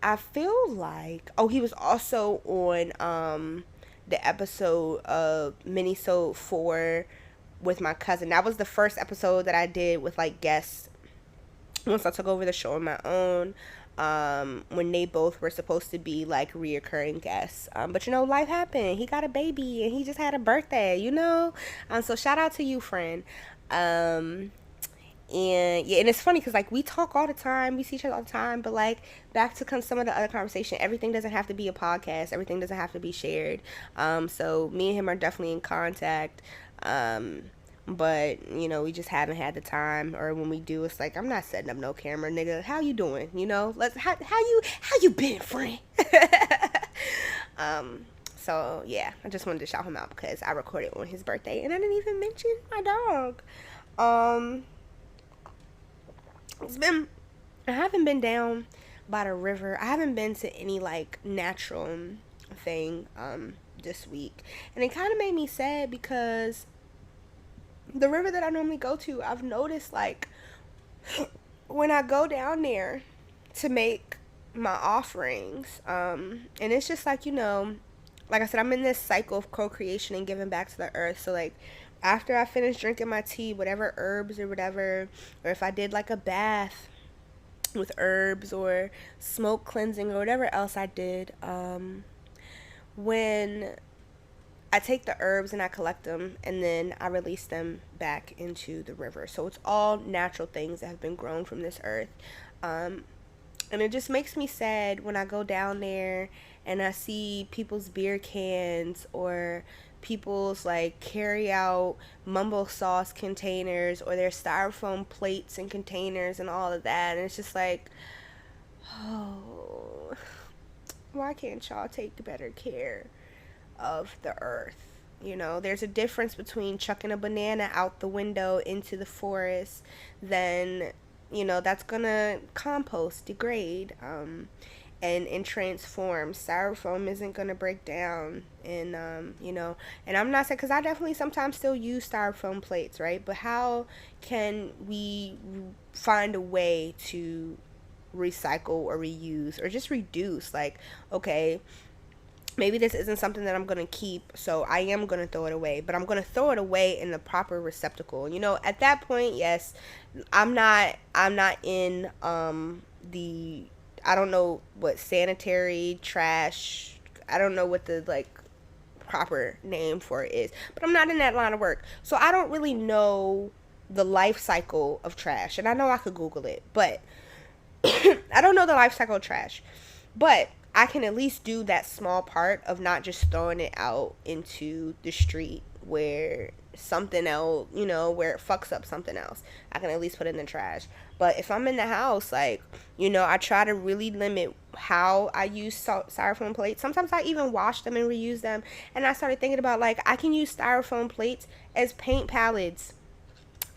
I feel like, he was also on, the episode of mini-sode 4 with my cousin. That was the first episode that I did with, like, guests. once I took over the show on my own, when they both were supposed to be like reoccurring guests. But you know, life happened. He got a baby and he just had a birthday, you know? So shout out to you, friend. And yeah, and it's funny because like we talk all the time, we see each other all the time, but like back to some of the other conversation, everything doesn't have to be a podcast, everything doesn't have to be shared. So me and him are definitely in contact. But you know, we just haven't had the time, or when we do, it's like I'm not setting up no camera, nigga. How you doing? You know, how you been, friend? So yeah, I just wanted to shout him out because I recorded on his birthday, and I didn't even mention my dog. I haven't been down by the river. I haven't been to any like natural thing this week, and it kind of made me sad because the river that I normally go to, I've noticed like when I go down there to make my offerings, and it's just like, you know, like I said, I'm in this cycle of co-creation and giving back to the earth. So like after I finish drinking my tea, whatever herbs or whatever, or if I did like a bath with herbs or smoke cleansing or whatever else I did, when I take the herbs and I collect them and then I release them back into the river. So it's all natural things that have been grown from this earth. And it just makes me sad when I go down there and I see people's beer cans or people's like carry out mumbo sauce containers or their styrofoam plates and containers and all of that. And it's just like, oh, why can't y'all take better care of the earth? You know, there's a difference between chucking a banana out the window into the forest, then, you know, that's gonna compost, degrade, and transform. Styrofoam isn't gonna break down, and you know, and I'm not saying, because I definitely sometimes still use styrofoam plates, right? But how can we find a way to recycle or reuse or just reduce? Like, okay, maybe this isn't something that I'm going to keep, so I am going to throw it away, but I'm going to throw it away in the proper receptacle. You know, at that point, yes, I'm not in the, I don't know what sanitary trash, I don't know what the like proper name for it is, but I'm not in that line of work. So I don't really know the life cycle of trash, and I know I could Google it, but I don't know the life cycle of trash. But I can at least do that small part of not just throwing it out into the street where something else, you know, where it fucks up something else. I can at least put it in the trash. But if I'm in the house, like, you know, I try to really limit how I use styrofoam plates. Sometimes I even wash them and reuse them. And I started thinking about, like, I can use styrofoam plates as paint palettes.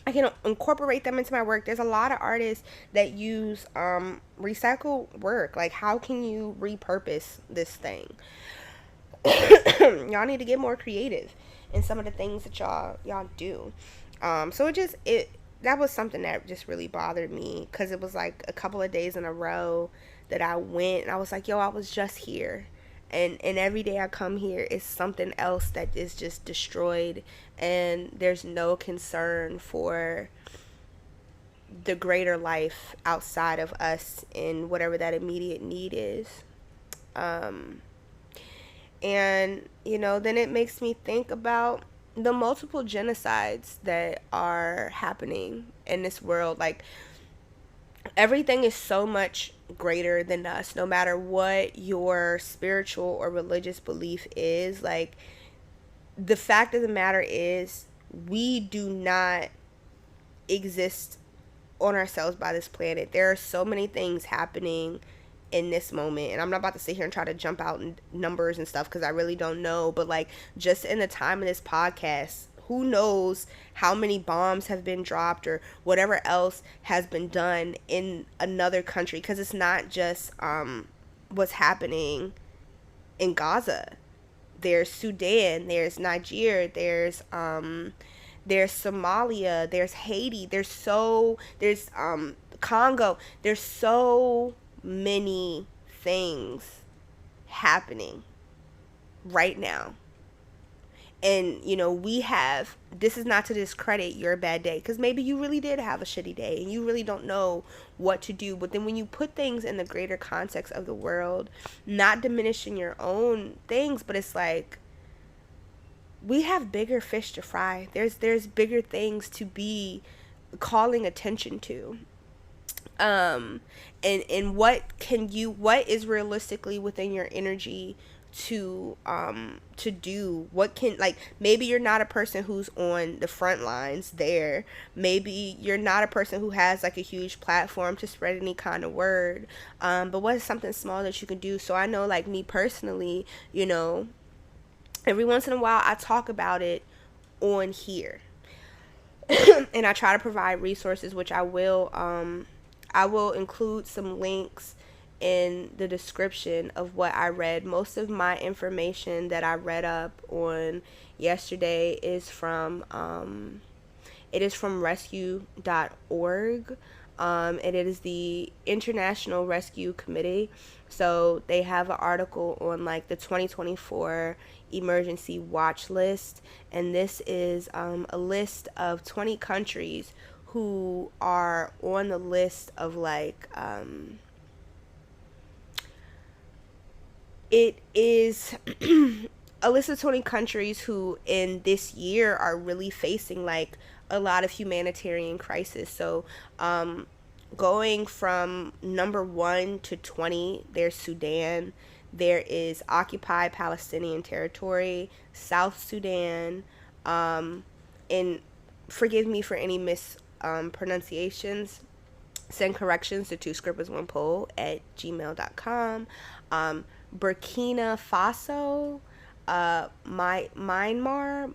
I can incorporate them into my work. There's a lot of artists that use recycled work. Like, how can you repurpose this thing? Y'all need to get more creative in some of the things that y'all do. So that was something that just really bothered me, because it was like a couple of days in a row that I went and I was like, yo, I was just here. And every day I come here is something else that is just destroyed, and there's no concern for the greater life outside of us and whatever that immediate need is. And, you know, then it makes me think about the multiple genocides that are happening in this world. Like, everything is so much greater than us, no matter what your spiritual or religious belief is. Like, the fact of the matter is, we do not exist on ourselves by this planet. There are so many things happening in this moment, and I'm not about to sit here and try to jump out numbers and stuff, because I really don't know. But like, just in the time of this podcast, who knows how many bombs have been dropped or whatever else has been done in another country, because it's not just what's happening in Gaza. There's Sudan, there's Nigeria, there's Somalia, there's Haiti, there's Congo. There's so many things happening right now. And this is not to discredit your bad day, because maybe you really did have a shitty day and you really don't know what to do. But then when you put things in the greater context of the world, not diminishing your own things, but it's like, we have bigger fish to fry. There's bigger things to be calling attention to. And what is realistically within your energy to do. What can, like, maybe you're not a person who's on the front lines there. Maybe you're not a person who has like a huge platform to spread any kind of word. But what is something small that you can do? So I know, like, me personally, every once in a while I talk about it on here. And I try to provide resources, which I will include some links in the description of what I read. Most of my information that I read up on yesterday is from rescue.org. And it is the International Rescue Committee. So they have an article on like the 2024 emergency watch list, and this is a list of 20 countries who are on the list of like it is a list of 20 countries who in this year are really facing like a lot of humanitarian crisis. So going from number 1 to 20, there's Sudan, there is occupied Palestinian territory, South Sudan, and forgive me for any mispronunciations. Send corrections to 2scrippers1pole at gmail.com. Burkina Faso, Myanmar,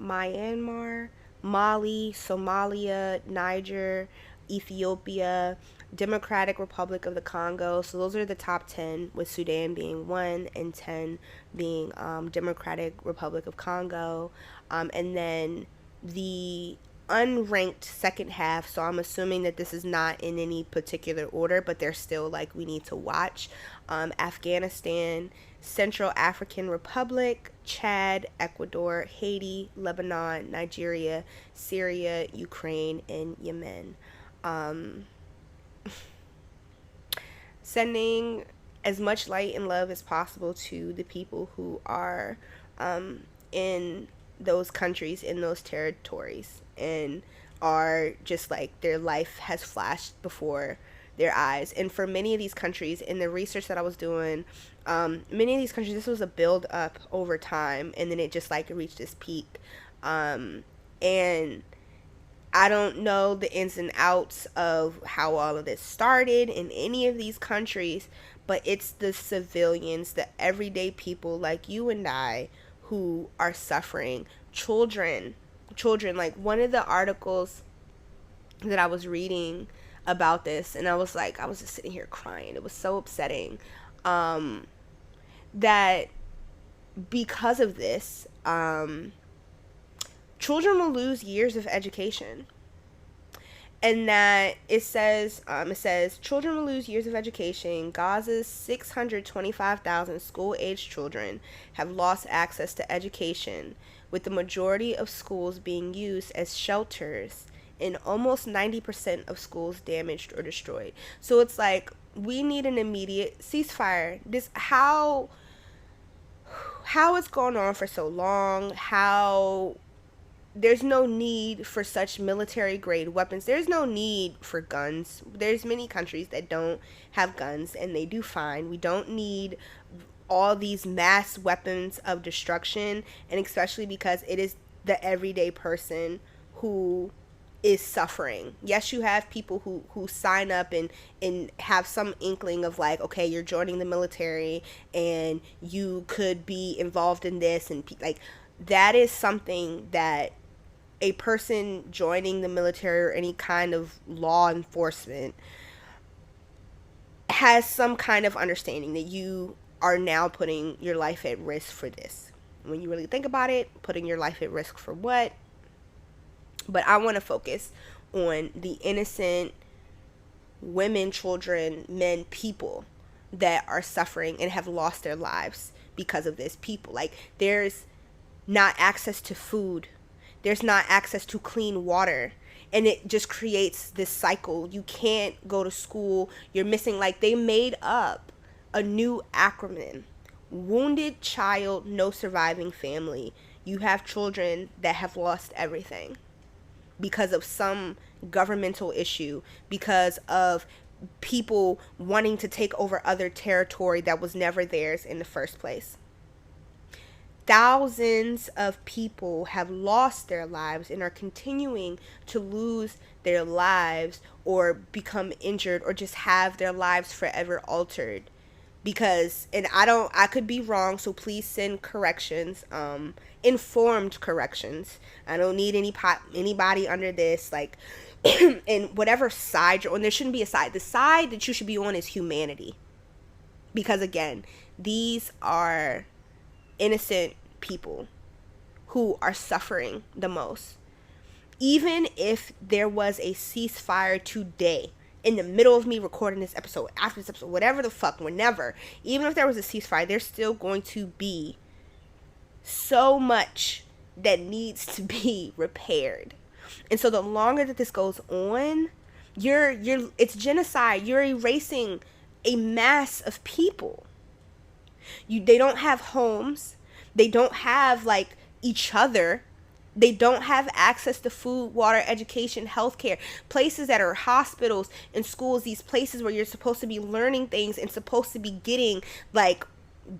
Mali, Somalia, Niger, Ethiopia, Democratic Republic of the Congo. So those are the top 10, with Sudan being 1 and 10 being Democratic Republic of Congo. And then the unranked second half, so I'm assuming that this is not in any particular order, but they're still like we need to watch. Afghanistan, Central African Republic, Chad, Ecuador, Haiti, Lebanon, Nigeria, Syria, Ukraine, and Yemen. Sending as much light and love as possible to the people who are in those countries, in those territories, and are just like their life has flashed before their eyes. And for many of these countries, in the research that I was doing, many of these countries, this was a build up over time, and then it just like reached this peak. And I don't know the ins and outs of how all of this started in any of these countries, but it's the civilians, the everyday people like you and I, who are suffering. Children, like one of the articles that I was reading about this, and I was just sitting here crying. It was so upsetting that because of this, children will lose years of education. And that it says children will lose years of education. Gaza's 625,000 school-aged children have lost access to education, with the majority of schools being used as shelters and almost 90% of schools damaged or destroyed. So it's like, we need an immediate ceasefire. This how it's gone on for so long, how there's no need for such military grade weapons. There's no need for guns. There's many countries that don't have guns and they do fine. We don't need all these mass weapons of destruction, and especially because it is the everyday person who is suffering. Yes, you have people who sign up and have some inkling of like, okay, you're joining the military and you could be involved in this, and like that is something that a person joining the military or any kind of law enforcement has some kind of understanding that you are now putting your life at risk for this. When you really think about it, putting your life at risk for what? But I want to focus on the innocent women, children, men, people that are suffering and have lost their lives because of this. People, like, there's not access to food. There's not access to clean water. And it just creates this cycle. You can't go to school. You're missing, like, they made up a new acronym. Wounded child, no surviving family. You have children that have lost everything because of some governmental issue, because of people wanting to take over other territory that was never theirs in the first place. Thousands of people have lost their lives and are continuing to lose their lives or become injured or just have their lives forever altered. Because, and I could be wrong, so please send corrections, informed corrections. I don't need anybody under this, like, and whatever side you're on. There shouldn't be a side. The side that you should be on is humanity. Because, again, these are innocent people who are suffering the most. Even if there was a ceasefire today, in the middle of me recording this episode, after this episode, whatever the fuck, whenever, even if there was a ceasefire, there's still going to be so much that needs to be repaired. And so the longer that this goes on, it's genocide. You're erasing a mass of people. They don't have homes. They don't have, like, each other. They don't have access to food, water, education, healthcare. Places that are hospitals and schools, these places where you're supposed to be learning things and supposed to be getting, like,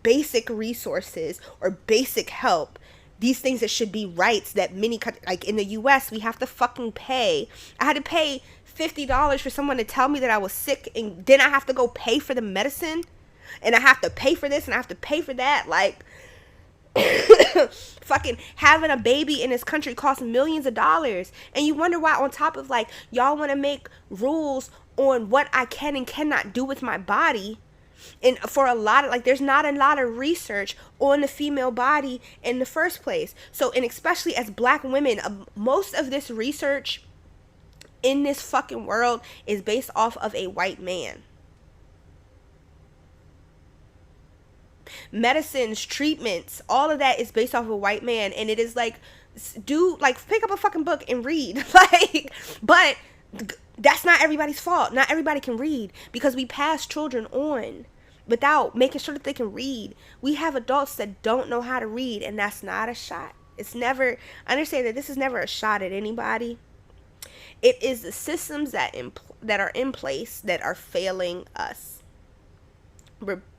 basic resources or basic help. These things that should be rights that many, like in the U.S., we have to fucking pay. I had to pay $50 for someone to tell me that I was sick, and then I have to go pay for the medicine, and I have to pay for this, and I have to pay for that. Like, fucking having a baby in this country costs millions of dollars. And you wonder why, on top of, like, y'all want to make rules on what I can and cannot do with my body. And for a lot of, like, there's not a lot of research on the female body in the first place. So, and especially as black women, most of this research in this fucking world is based off of a white man. Medicines, treatments, all of that is based off of a white man. And it is like, pick up a fucking book and read. Like, but that's not everybody's fault. Not everybody can read, because we pass children on without making sure that they can read. We have adults that don't know how to read, and that's not a shot. It's never, understand that this is never a shot at anybody. It is the systems that are in place that are failing us.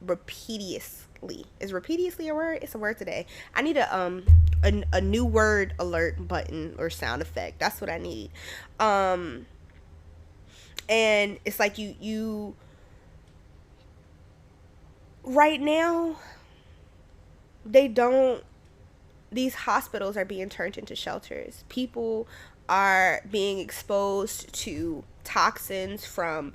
Repeatedly. Is repeatedly a word? It's a word today. I need a new word alert button or sound effect. That's what I need. And it's like you right now, these hospitals are being turned into shelters. People are being exposed to toxins from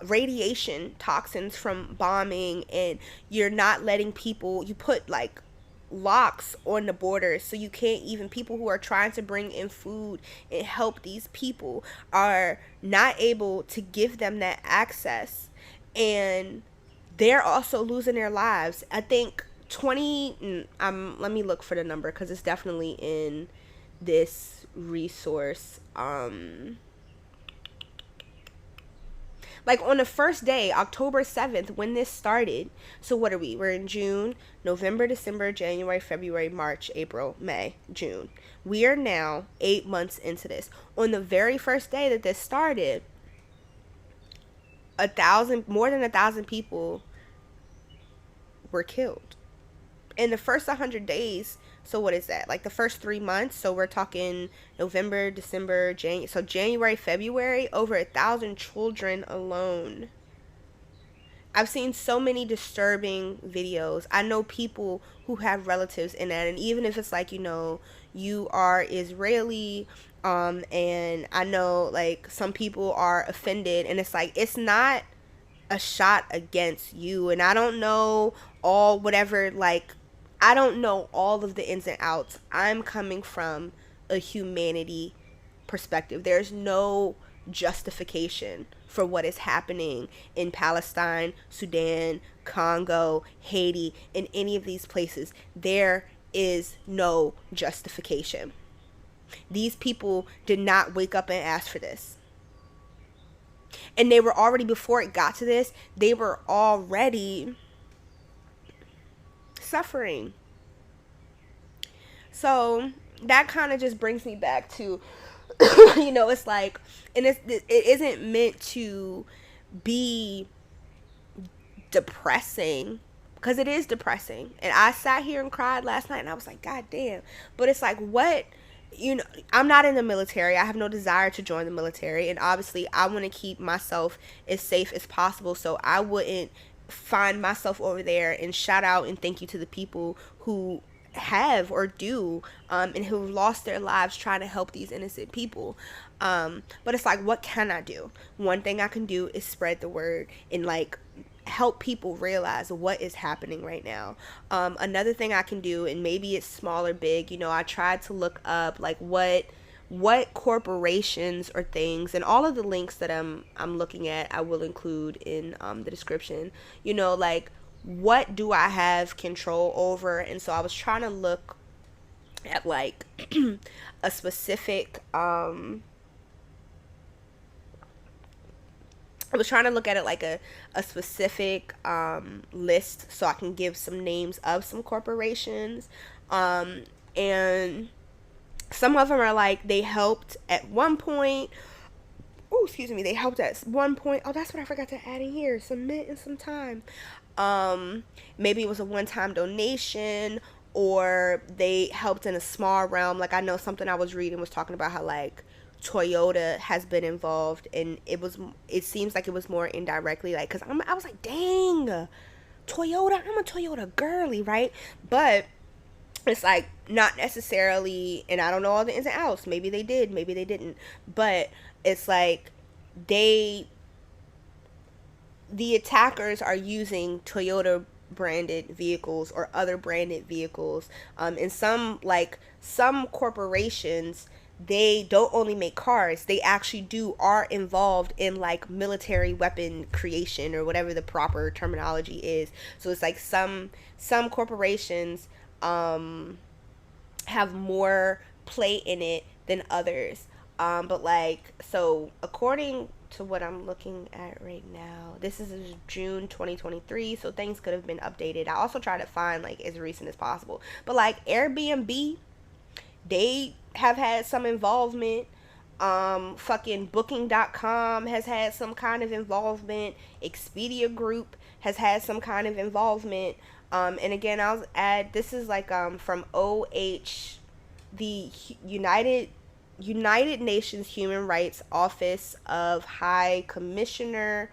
radiation, toxins from bombing, and you're not letting people, you put, like, locks on the borders, so you can't even, people who are trying to bring in food and help these people are not able to give them that access, and they're also losing their lives. I think let me look for the number, because it's definitely in this resource. Like, on the first day, October 7th, when this started, so what are we? We're in June, November, December, January, February, March, April, May, June. We are now 8 months into this. On the very first day that this started, more than 1,000 people were killed. In the first 100 days, so what is that? Like, the first 3 months, so we're talking November, December, January, February, over 1,000 children alone. I've seen so many disturbing videos. I know people who have relatives in that, and even if it's like, you are Israeli, and I know, like, some people are offended, and it's like, it's not a shot against you, and I don't know I don't know all of the ins and outs. I'm coming from a humanity perspective. There's no justification for what is happening in Palestine, Sudan, Congo, Haiti, in any of these places. There is no justification. These people did not wake up and ask for this. And they were already, before it got to this, they were already suffering. So that kind of just brings me back to, it's like, and it isn't meant to be depressing, because it is depressing. And I sat here and cried last night, and I was like, God damn. But it's like, what? I'm not in the military. I have no desire to join the military. And obviously, I want to keep myself as safe as possible. So I wouldn't find myself over there. And shout out and thank you to the people who have or do and who've lost their lives trying to help these innocent people. But it's like, what can I do? One thing I can do is spread the word and like help people realize what is happening right now. Another thing I can do, and maybe it's small or big, I tried to look up like what corporations or things, and all of the links that I'm looking at I will include in the description. Like, what do I have control over? And so I was trying to look at like a specific I was trying to look at it like a specific list, so I can give some names of some corporations. And some of them are like, they helped at one point. Oh, excuse me. They helped at one point. Oh, that's what I forgot to add in here. Submit in some time. Maybe it was a one-time donation, or they helped in a small realm. Like, I know something I was reading was talking about how like Toyota has been involved, and it seems like it was more indirectly, like, because I was like, dang, Toyota, I'm a Toyota girly, right? But it's like not necessarily, and I don't know all the ins and outs. Maybe they did, maybe they didn't, but it's like the attackers are using Toyota branded vehicles or other branded vehicles, and some corporations, they don't only make cars, they actually are involved in like military weapon creation, or whatever the proper terminology is. So it's like some corporations have more play in it than others. But like, so according to what I'm looking at right now, this is June 2023, so things could have been updated. I also try to find like as recent as possible. But like Airbnb, they have had some involvement. Fucking booking.com has had some kind of involvement. Expedia Group has had some kind of involvement. And again, I'll add, this is like from OH, the United Nations Human Rights Office of High Commissioner,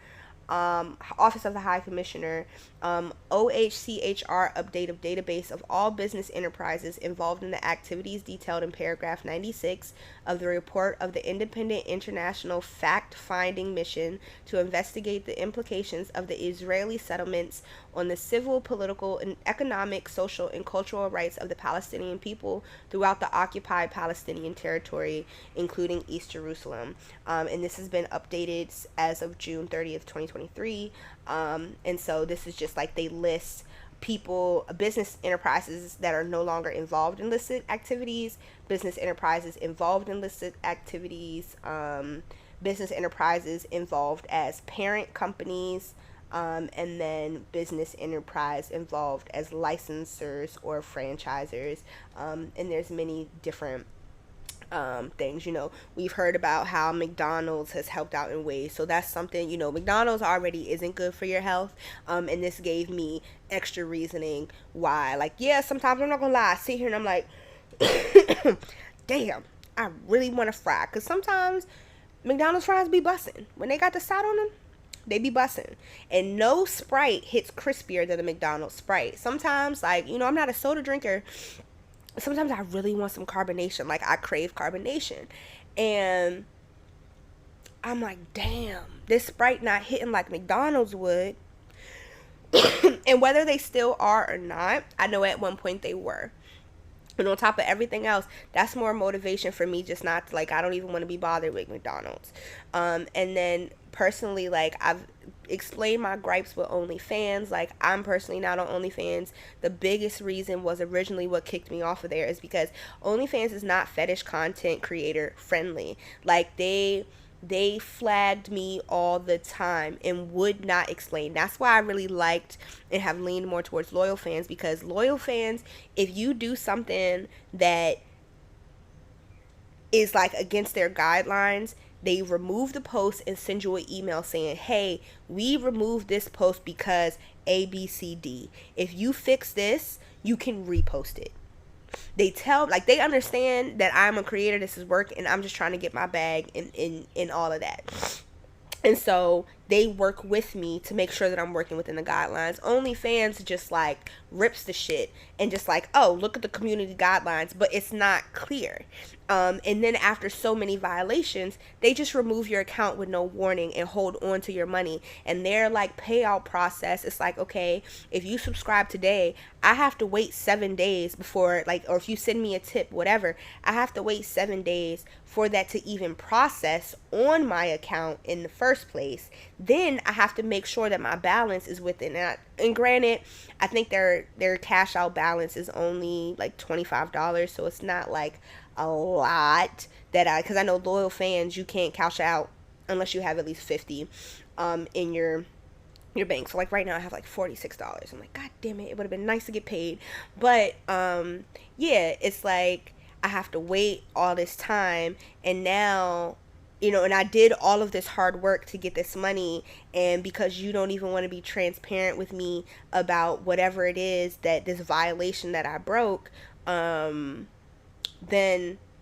Office of the High Commissioner, OHCHR update of database of all business enterprises involved in the activities detailed in paragraph 96 of the report of the Independent International Fact-Finding Mission to investigate the implications of the Israeli settlements on the civil, political, and economic, social, and cultural rights of the Palestinian people throughout the occupied Palestinian territory, including East Jerusalem. And this has been updated as of June 30th, 2023. And so this is just like, they list people, business enterprises that are no longer involved in illicit activities, business enterprises involved in illicit activities, business enterprises involved as parent companies, and then business enterprise involved as licensors or franchisors. And there's many different things. We've heard about how McDonald's has helped out in ways, so that's something. McDonald's already isn't good for your health, and this gave me extra reasoning why. Like, yeah, sometimes, I'm not gonna lie, I sit here and I'm like, damn, I really want to fry, because sometimes McDonald's fries be bussin'. When they got the salt on them, they be bussin'. And no Sprite hits crispier than a McDonald's Sprite. Sometimes, like, I'm not a soda drinker. Sometimes I really want some carbonation. Like, I crave carbonation. And I'm like, damn, this Sprite not hitting like McDonald's would. And whether they still are or not, I know at one point they were. And on top of everything else, that's more motivation for me just not to, like, I don't even want to be bothered with McDonald's. And then personally, like, explain my gripes with OnlyFans. Like, I'm personally not on OnlyFans. The biggest reason was originally what kicked me off of there is because OnlyFans is not fetish content creator friendly. Like, they flagged me all the time and would not explain. That's why I really liked and have leaned more towards loyal fans, because loyal fans, if you do something that is like against their guidelines, they remove the post and send you an email saying, hey, we removed this post because ABCD. If you fix this, you can repost it. They tell, like, they understand that I'm a creator, this is work, and I'm just trying to get my bag in all of that. And so they work with me to make sure that I'm working within the guidelines. OnlyFans just like rips the shit and just like, oh, look at the community guidelines, but it's not clear. And then after so many violations, they just remove your account with no warning and hold on to your money. And their like payout process, it's like, okay, if you subscribe today, I have to wait 7 days before, like, or if you send me a tip, whatever, I have to wait 7 days for that to even process on my account in the first place. Then I have to make sure that my balance is within that. And granted, I think their cash out balance is only like $25, so it's not like a lot because I know loyal fans, you can't cash out unless you have at least 50 in your bank. So like right now I have like $46. I'm like, god damn it, it would have been nice to get paid. But yeah, it's like I have to wait all this time, and now, you know, and I did all of this hard work to get this money, and because you don't even want to be transparent with me about whatever it is, that this violation that I broke, then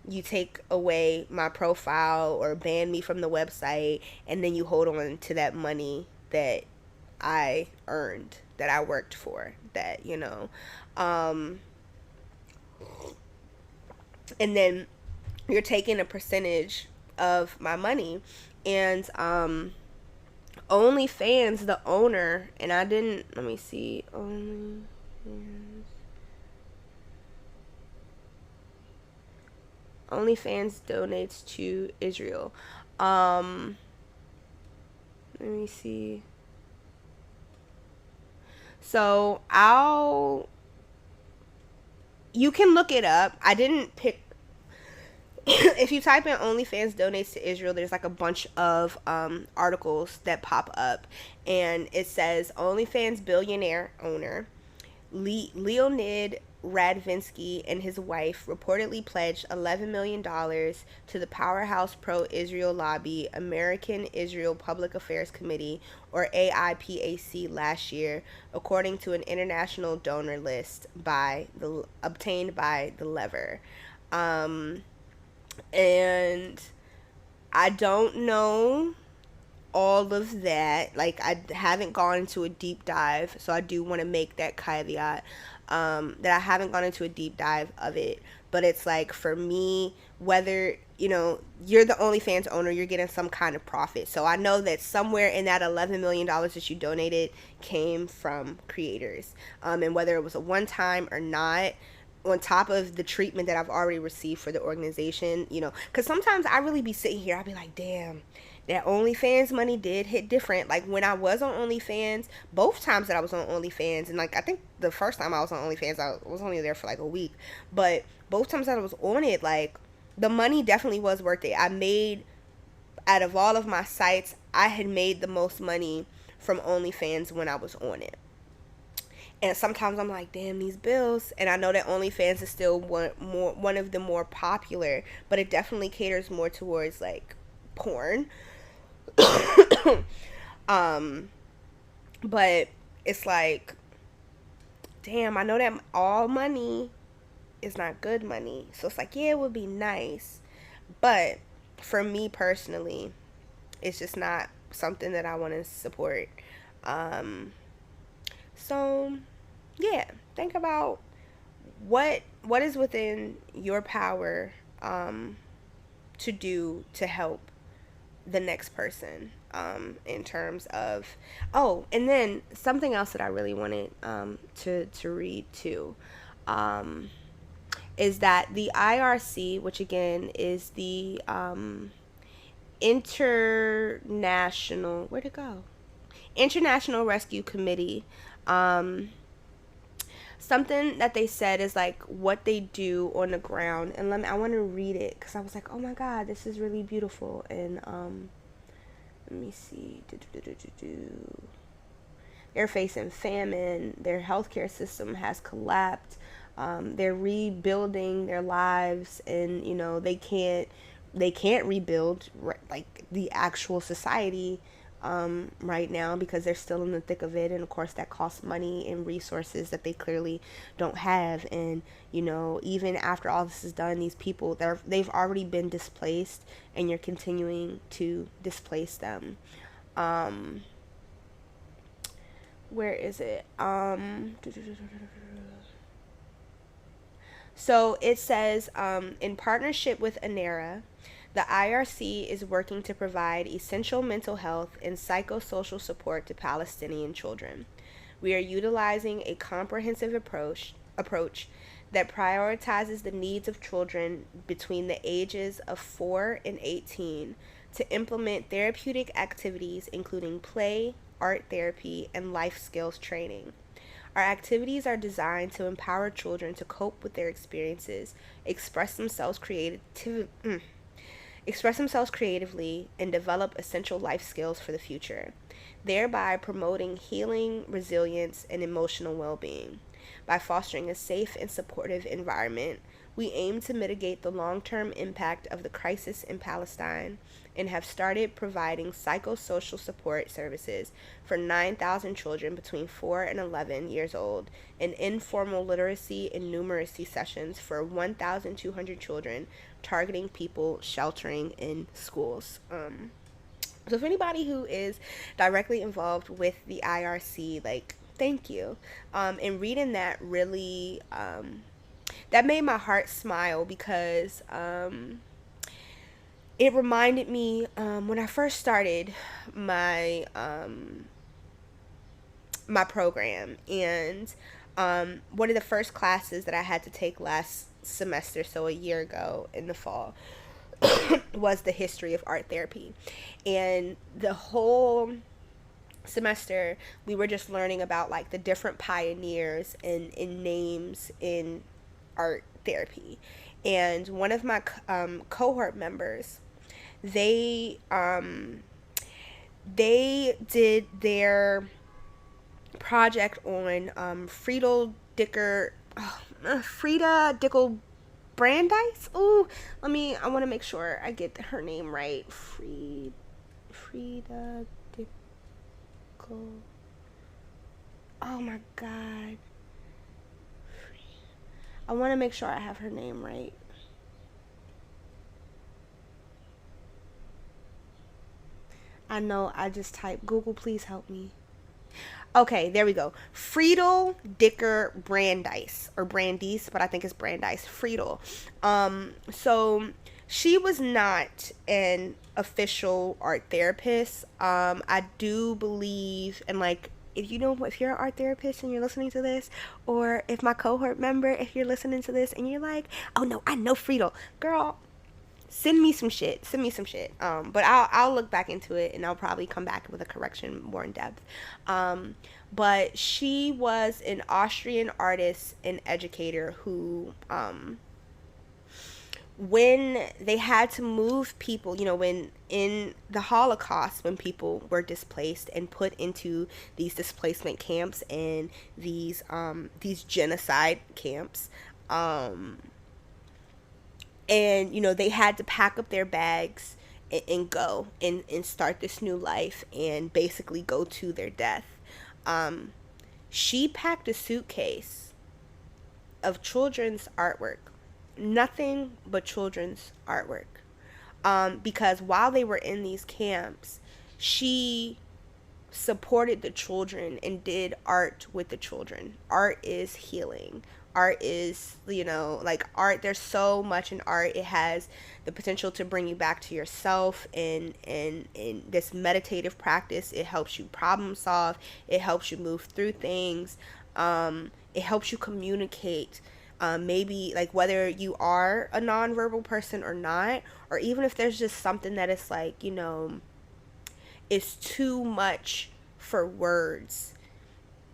you take away my profile or ban me from the website, and then you hold on to that money that I earned, that I worked for, that, you know, and then you're taking a percentage of my money. And OnlyFans, the owner, and I didn't, let me see, OnlyFans donates to Israel. Let me see. So you can look it up. I didn't pick. If you type in OnlyFans donates to Israel, there's like a bunch of articles that pop up, and it says OnlyFans billionaire owner Leonid Radvinsky and his wife reportedly pledged $11 million to the powerhouse pro-Israel lobby American Israel Public Affairs Committee, or AIPAC, last year, according to an international donor list obtained by the Lever. And I don't know all of that. Like, I haven't gone into a deep dive, so I do want to make that caveat, that I haven't gone into a deep dive of it. But it's like, for me, whether, you know, you're the OnlyFans owner, you're getting some kind of profit. So I know that somewhere in that $11 million that you donated came from creators. And whether it was a one-time or not, on top of the treatment that I've already received for the organization, you know, because sometimes I really be sitting here, I'll be like, damn, that OnlyFans money did hit different. Like, when I was on OnlyFans, both times that I was on OnlyFans, and like, I think the first time I was on OnlyFans, I was only there for like a week, but both times that I was on it, like, the money definitely was worth it. I made, out of all of my sites, I had made the most money from OnlyFans when I was on it. And sometimes I'm like, damn, these bills. And I know that OnlyFans is still one of the more popular, but it definitely caters more towards like porn. But it's like, damn, I know that all money is not good money. So it's like, yeah, it would be nice, but for me personally, it's just not something that I want to support. So yeah, think about what is within your power to do to help the next person, in terms of, oh, and then something else that I really wanted to read too, is that the IRC, which again is the international, where'd it go? International Rescue Committee. Something that they said is like what they do on the ground, and I want to read it because I was like, oh my god, this is really beautiful. And let me see. They're facing famine. Their healthcare system has collapsed. They're rebuilding their lives, and they can't rebuild like the actual society right now because they're still in the thick of it, and of course that costs money and resources that they clearly don't have. And even after all this is done, these people, they've already been displaced, and you're continuing to displace them. Where is it? So it says, in partnership with ANERA, the IRC is working to provide essential mental health and psychosocial support to Palestinian children. We are utilizing a comprehensive approach that prioritizes the needs of children between the ages of 4 and 18 to implement therapeutic activities including play, art therapy, and life skills training. Our activities are designed to empower children to cope with their experiences, express themselves creatively, and develop essential life skills for the future, thereby promoting healing, resilience, and emotional well-being. By fostering a safe and supportive environment, we aim to mitigate the long-term impact of the crisis in Palestine and have started providing psychosocial support services for 9,000 children between 4 and 11 years old, and informal literacy and numeracy sessions for 1,200 children, targeting people sheltering in schools. So if anybody who is directly involved with the IRC, like, thank you. And reading that really, that made my heart smile because it reminded me when I first started my my program, and one of the first classes that I had to take last semester, so a year ago in the fall, was the history of art therapy. And the whole semester we were just learning about like the different pioneers and names in art therapy. And one of my cohort members, they did their project on Frida Dickel Brandeis. Ooh, I want to make sure I get her name right. Frida Dickel. Oh my god. I want to make sure I have her name right. I know I just typed Google, please help me. Okay, there we go. Friedel Dicker Brandeis, or Brandeis, but I think it's Brandeis. Friedel. So she was not an official art therapist. I do believe, and like, if you're an art therapist and you're listening to this, or if my cohort member, if you're listening to this and you're like, oh no, I know Friedel, girl, send me some shit. But I'll look back into it, and I'll probably come back with a correction more in depth. But she was an Austrian artist and educator who, when they had to move people, when in the Holocaust, when people were displaced and put into these displacement camps and these genocide camps, and they had to pack up their bags and go and start this new life and basically go to their death. She packed a suitcase of children's artwork, nothing but children's artwork, because while they were in these camps, she supported the children and did art with the children. Art is healing. Art is, like, art, there's so much in art. It has the potential to bring you back to yourself, and in this meditative practice, it helps you problem solve, it helps you move through things, it helps you communicate, maybe like whether you are a nonverbal person or not, or even if there's just something that is like, it's too much for words,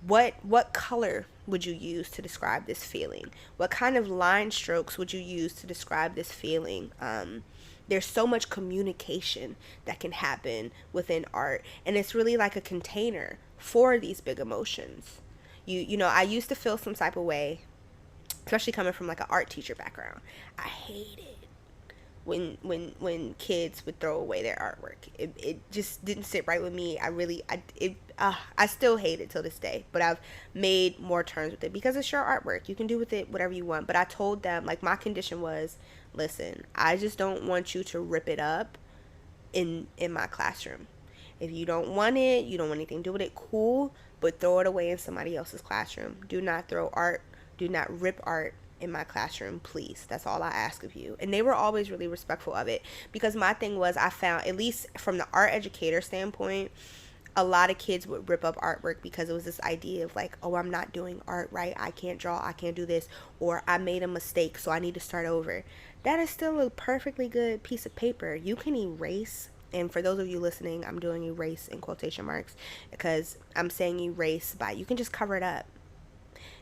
what color would you use to describe this feeling? What kind of line strokes would you use to describe this feeling? There's so much communication that can happen within art, and it's really like a container for these big emotions. I used to feel some type of way, especially coming from like an art teacher background. I hated when kids would throw away their artwork. It just didn't sit right with me. I still hate it till this day, but I've made more terms with it because it's your artwork. You can do with it whatever you want. But I told them, like, my condition was, listen, I just don't want you to rip it up in my classroom. If you don't want it, you don't want anything to do with it, cool, but throw it away in somebody else's classroom. Do not throw art, do not rip art in my classroom, please. That's all I ask of you. And they were always really respectful of it, because my thing was, I found, at least from the art educator standpoint, a lot of kids would rip up artwork because it was this idea of like, oh, I'm not doing art right, I can't draw, I can't do this, or I made a mistake, so I need to start over. That is still a perfectly good piece of paper. You can erase. And for those of you listening, I'm doing erase in quotation marks because I'm saying erase by, you can just cover it up.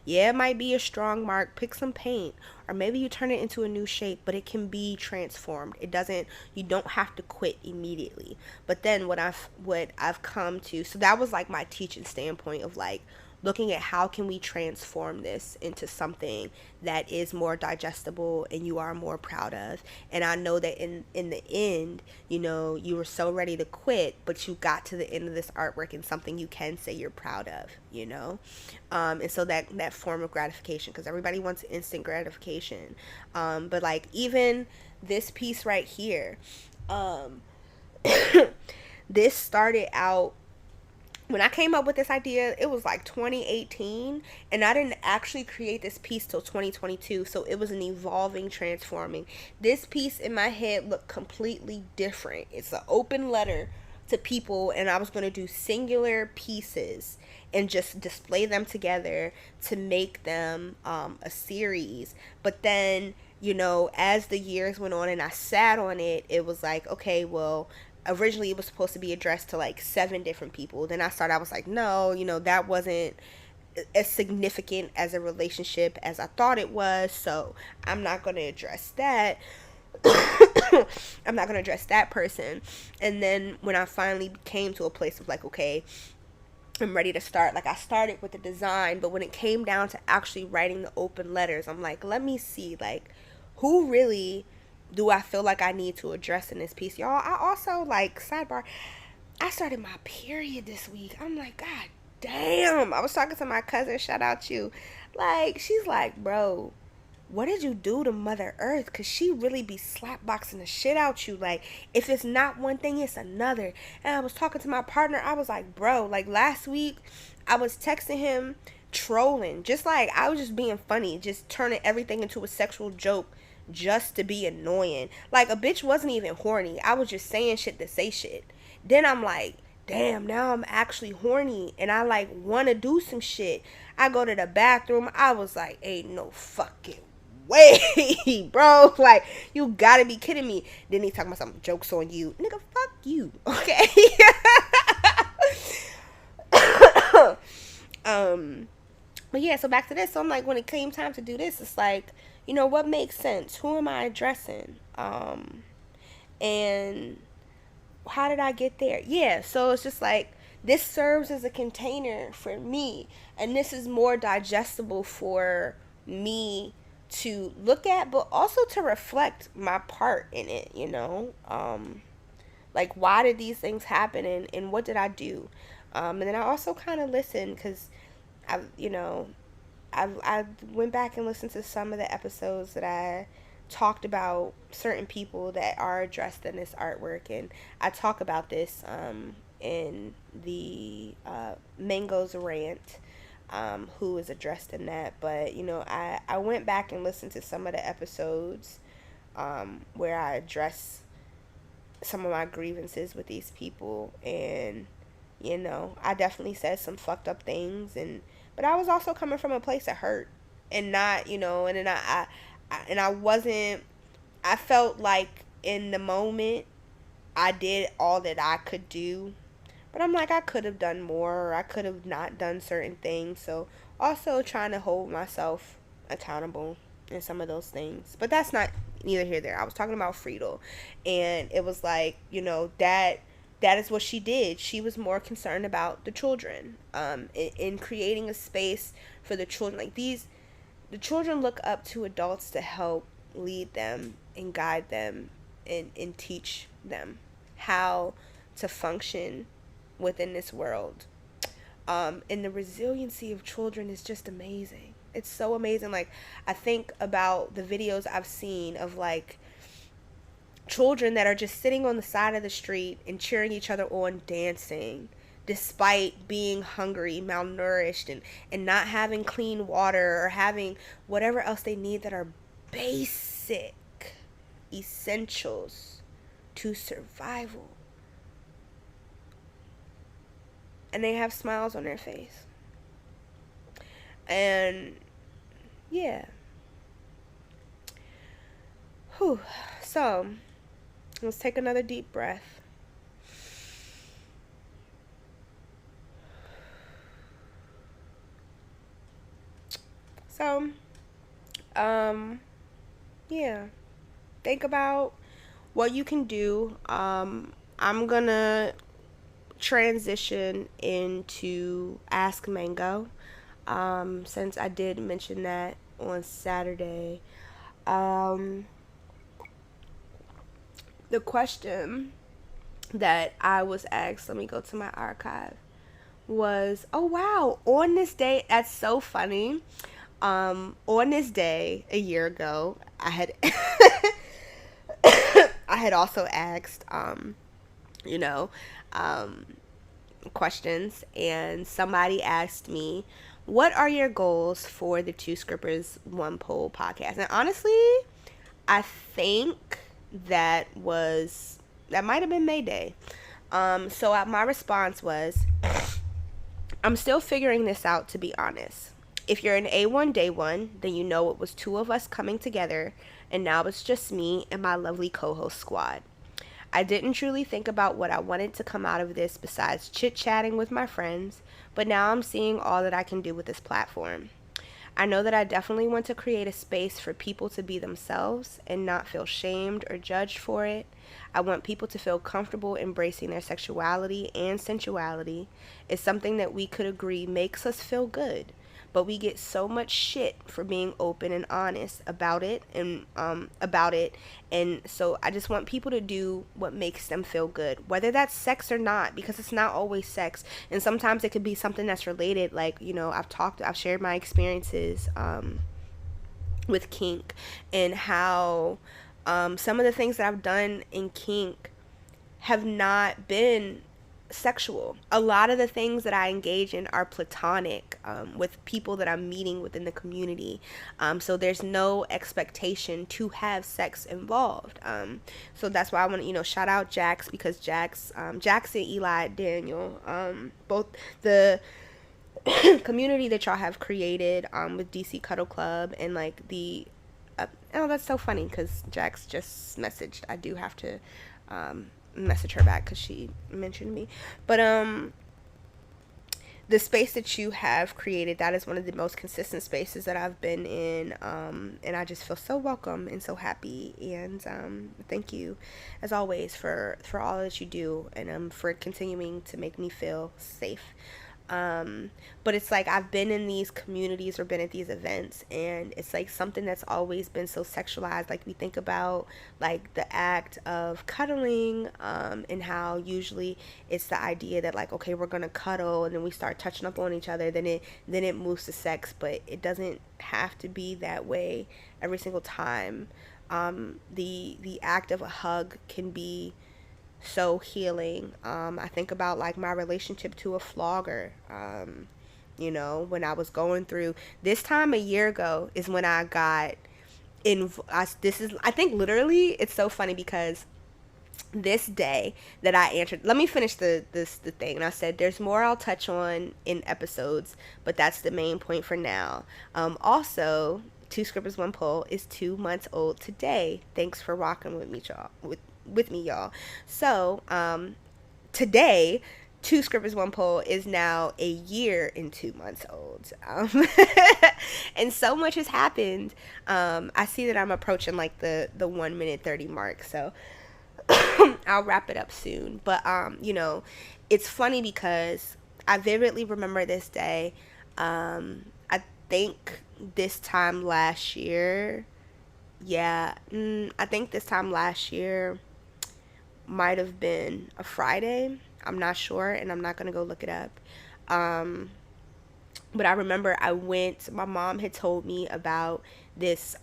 Yeah, it might be a strong mark. Pick some paint, or maybe you turn it into a new shape, but it can be transformed. You don't have to quit immediately. But then what I've come to, so that was like my teaching standpoint of like looking at how can we transform this into something that is more digestible and you are more proud of. And I know that in the end, you were so ready to quit, but you got to the end of this artwork and something you can say you're proud of, and so that form of gratification, because everybody wants instant gratification, but like even this piece right here, this started out, when I came up with this idea, it was like 2018, and I didn't actually create this piece till 2022, so it was an evolving, transforming. This piece in my head looked completely different. It's an open letter to people, and I was going to do singular pieces and just display them together to make them a series. But then, as the years went on and I sat on it, it was like, okay, well, originally it was supposed to be addressed to like 7 different people. Then I was like, no, that wasn't as significant as a relationship as I thought it was, so I'm not going to address that. I'm not going to address that person. And then when I finally came to a place of like, okay, I'm ready to start, like I started with the design, but when it came down to actually writing the open letters, I'm like, let me see, like, who really do I feel like I need to address in this piece? Y'all, I also, like, sidebar, I started my period this week. I'm like, God damn. I was talking to my cousin, shout out you. Like, she's like, bro, what did you do to Mother Earth? Because she really be slapboxing the shit out you. Like, if it's not one thing, it's another. And I was talking to my partner. I was like, bro, like last week, I was texting him, trolling. Just like, I was just being funny. Just turning everything into a sexual joke just to be annoying. Like, a bitch wasn't even horny. I was just saying shit to say shit. Then I'm like, damn, now I'm actually horny and I like want to do some shit. I go to the bathroom. I was like, ain't no fucking way, bro. Like, you gotta be kidding me. Then he talking about some jokes on you. Nigga, fuck you. Okay. But yeah, so back to this. So I'm like, when it came time to do this, it's like, what makes sense? Who am I addressing? And how did I get there? Yeah, so it's just like, this serves as a container for me, and this is more digestible for me to look at, but also to reflect my part in it, like, why did these things happen, and what did I do? And then I also kind of listened, because I went back and listened to some of the episodes that I talked about certain people that are addressed in this artwork, and I talk about this in the Mango's rant, who is addressed in that. But I went back and listened to some of the episodes where I address some of my grievances with these people, and I definitely said some fucked up things, but I was also coming from a place of hurt, and not, and then I felt like in the moment I did all that I could do, But I'm like, I could have done more, or I could have not done certain things. So also trying to hold myself accountable in some of those things. But that's not neither here nor there. I was talking about Friedel, and it was like, that is what she did. She was more concerned about the children, in creating a space for the children. Like the children look up to adults to help lead them and guide them, and teach them how to function within this world. And the resiliency of children is just amazing. It's so amazing. Like, I think about the videos I've seen of like children that are just sitting on the side of the street and cheering each other on, dancing, despite being hungry, malnourished, and not having clean water, or having whatever else they need that are basic essentials to survival. And they have smiles on their face. And yeah. Whew. So, let's take another deep breath. So, yeah. Think about what you can do. I'm gonna transition into Ask Mango, since I did mention that on Saturday. The question that I was asked, let me go to my archive, was, oh wow, on this day, that's so funny. On this day a year ago, I had I had also asked, you know, questions, and somebody asked me, what are your goals for the Two Scrippers One Pole podcast? And honestly, I think that might have been May Day. So my response was, I'm still figuring this out, to be honest. If you're an A1 day one, then you know it was two of us coming together, and now it's just me and my lovely co-host squad. I didn't truly think about what I wanted to come out of this besides chit-chatting with my friends, but now I'm seeing all that I can do with this platform. I know that I definitely want to create a space for people to be themselves and not feel shamed or judged for it. I want people to feel comfortable embracing their sexuality and sensuality. It's something that we could agree makes us feel good, but we get so much shit for being open and honest about it, and so I just want people to do what makes them feel good, whether that's sex or not, because it's not always sex, and sometimes it could be something that's related. Like, I've shared my experiences with kink, and how some of the things that I've done in kink have not been sexual. A lot of the things that I engage in are platonic, with people that I'm meeting within the community. So there's no expectation to have sex involved. So that's why I want to, shout out Jax, because Jax and Eli Daniel, both the community that y'all have created with DC Cuddle Club, and like oh, that's so funny, because Jax just messaged. I do have to message her back because she mentioned me. But the space that you have created, that is one of the most consistent spaces that I've been in, and I just feel so welcome and so happy, and thank you as always for all that you do, and for continuing to make me feel safe. But it's like, I've been in these communities or been at these events, and it's like something that's always been so sexualized. Like, we think about like the act of cuddling, and how usually it's the idea that like, okay, we're gonna cuddle, and then we start touching up on each other, then it moves to sex. But it doesn't have to be that way every single time. The act of a hug can be so healing. I think about like my relationship to a flogger. When I was going through this time a year ago is when I got I think literally, it's so funny, because this day that I answered, let me finish the thing, and I said there's more I'll touch on in episodes, but that's the main point for now. Also, Two Scrippers One Pole is 2 months old today. Thanks for rocking with me, y'all. With me, y'all. So, today, Two Scrippers One Pole is now a year and 2 months old. And so much has happened. I see that I'm approaching like the 1 minute 30 mark, so I'll wrap it up soon. But it's funny because I vividly remember this day. I think this time last year, yeah, I think this time last year might have been a Friday. I'm not sure, and I'm not gonna go look it up. Um, but I remember my mom had told me about this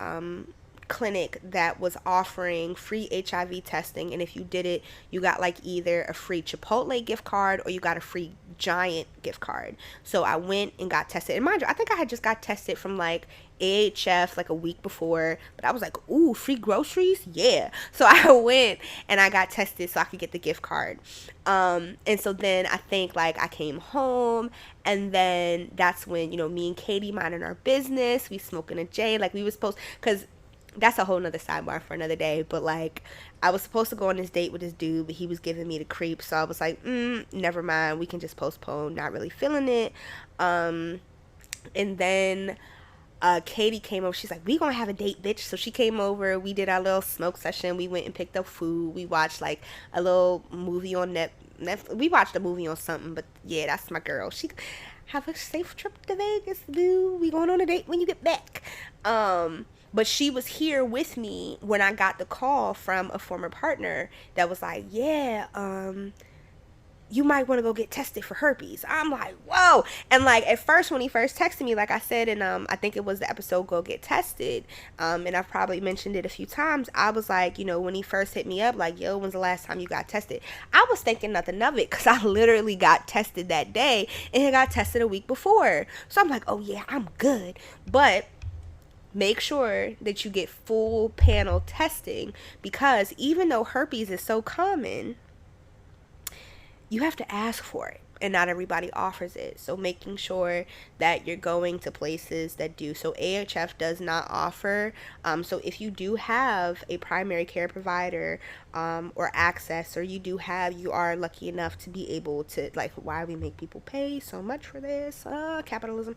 clinic that was offering free HIV testing, and if you did it, you got like either a free Chipotle gift card or you got a free Giant gift card. So I went and got tested, and mind you, I think I had just got tested from like AHF like a week before, but I was like, ooh, free groceries, yeah. So I went and I got tested so I could get the gift card. And so then I think like I came home, and then that's when me and Katie minding our business, we smoking a J like we was supposed, because that's a whole nother sidebar for another day. But like, I was supposed to go on this date with this dude, but he was giving me the creep, so I was like, never mind, we can just postpone, not really feeling it. And then Katie came over. She's like, we gonna have a date, bitch. So she came over, we did our little smoke session, we went and picked up food, we watched like a little movie on Netflix. We watched a movie on something, but yeah, that's my girl. She have a safe trip to Vegas, boo. We going on a date when you get back. But she was here with me when I got the call from a former partner that was like, yeah, you might want to go get tested for herpes. I'm like, whoa. And like, at first, when he first texted me, like I said, and I think it was the episode Go Get Tested, and I've probably mentioned it a few times, I was like, when he first hit me up, like, yo, when's the last time you got tested? I was thinking nothing of it, because I literally got tested that day, and he got tested a week before. So I'm like, oh yeah, I'm good. But make sure that you get full panel testing, because even though herpes is so common, you have to ask for it, and not everybody offers it. So making sure that you're going to places that do. So AHF does not offer. So if you do have a primary care provider or access, or you are lucky enough to be able to, like, why we make people pay so much for this, capitalism.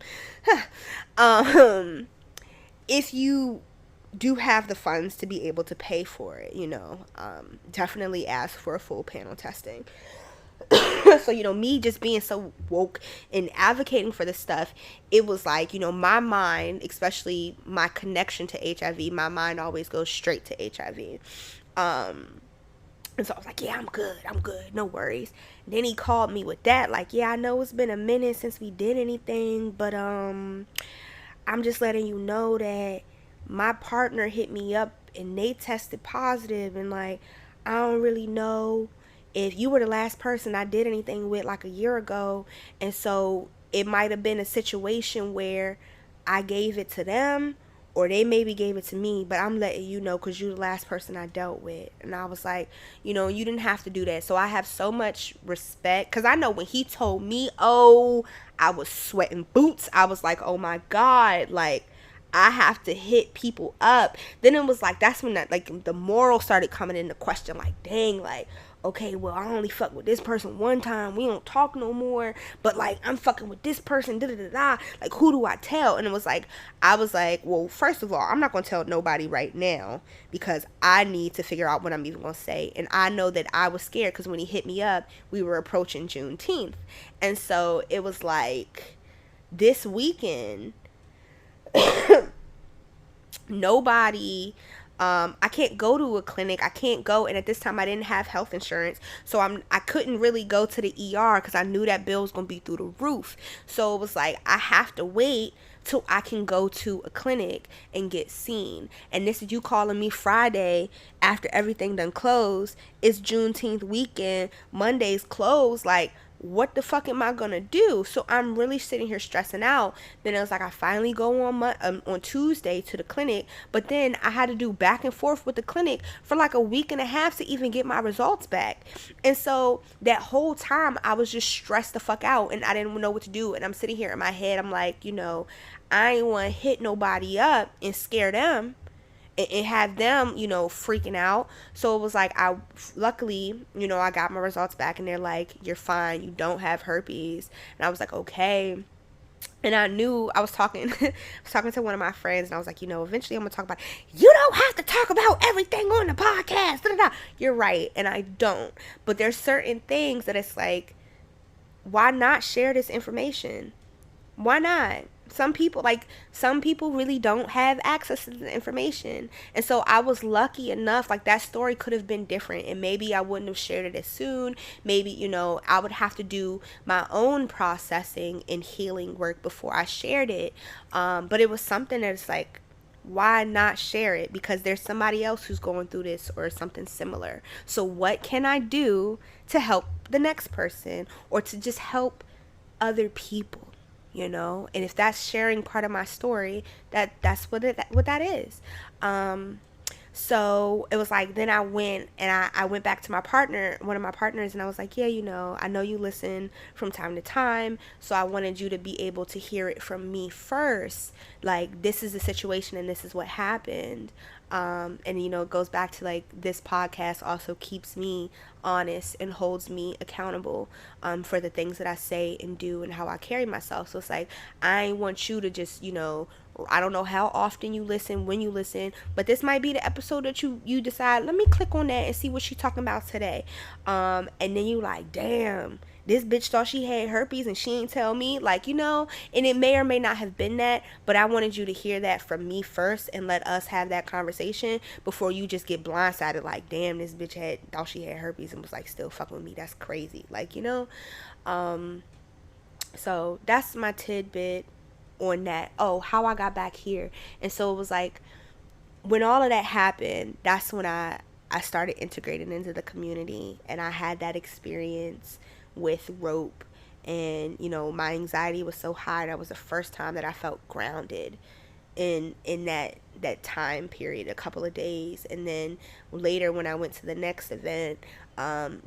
If you do have the funds to be able to pay for it, definitely ask for a full panel testing. So, me just being so woke and advocating for this stuff, it was like, my mind, especially my connection to HIV, my mind always goes straight to HIV. And so I was like, yeah, I'm good, no worries. And then he called me with that, like, yeah, I know it's been a minute since we did anything, but I'm just letting you know that my partner hit me up and they tested positive, and like, I don't really know if you were the last person I did anything with like a year ago, and so it might have been a situation where I gave it to them, or they maybe gave it to me, but I'm letting you know because you're the last person I dealt with. And I was like, you didn't have to do that. So I have so much respect, because I know when he told me, oh, I was sweating boots. I was like, oh my God, like, I have to hit people up. Then it was like, that's when the moral started coming into question, like, dang, like, okay, well, I only fuck with this person one time, we don't talk no more, but like, I'm fucking with this person, da da da da, like, who do I tell? And it was like, I was like, well, first of all, I'm not gonna tell nobody right now, because I need to figure out what I'm even gonna say. And I know that I was scared, because when he hit me up, we were approaching Juneteenth, and so it was like, this weekend, nobody, I can't go to a clinic. I can't go, and at this time I didn't have health insurance, so I couldn't really go to the ER, because I knew that bill was gonna be through the roof. So it was like, I have to wait till I can go to a clinic and get seen. And this is you calling me Friday after everything done closed. It's Juneteenth weekend, Monday's closed, like, what the fuck am I gonna do? So I'm really sitting here stressing out. Then it was like, I finally go on Tuesday to the clinic, but then I had to do back and forth with the clinic for like a week and a half to even get my results back. And so that whole time I was just stressed the fuck out, and I didn't know what to do. And I'm sitting here in my head, I'm like, I ain't want to hit nobody up and scare them. it had them, freaking out. So it was like, luckily, I got my results back and they're like, you're fine, you don't have herpes. And I was like, okay. And I knew I was talking I was talking to one of my friends, and I was like, eventually I'm gonna talk about it. You don't have to talk about everything on the podcast. Da, da, da. You're right, and I don't. But there's certain things that it's like, why not share this information? Why not? Some people really don't have access to the information. And so I was lucky enough, like that story could have been different, and maybe I wouldn't have shared it as soon. Maybe, I would have to do my own processing and healing work before I shared it. But it was something that's like, why not share it? Because there's somebody else who's going through this or something similar. So what can I do to help the next person, or to just help other people? And if that's sharing part of my story, that's what that is. So it was like, then I went and I went back to my partner, one of my partners, and I was like, yeah, I know you listen from time to time, so I wanted you to be able to hear it from me first. Like, this is the situation and this is what happened. And it goes back to like, this podcast also keeps me honest and holds me accountable for the things that I say and do and how I carry myself. So it's like, I want you to just, I don't know how often you listen, when you listen, but this might be the episode that you decide, let me click on that and see what she's talking about today. And then you like, damn, this bitch thought she had herpes and she ain't tell me, like, and it may or may not have been that, but I wanted you to hear that from me first and let us have that conversation before you just get blindsided, like, damn, this bitch thought she had herpes and was like still fucking with me. That's crazy. Like, so that's my tidbit on that. Oh, how I got back here. And so it was like, when all of that happened, that's when I started integrating into the community, and I had that experience with rope. And my anxiety was so high, that was the first time that I felt grounded in that time period, a couple of days. And then later, when I went to the next event,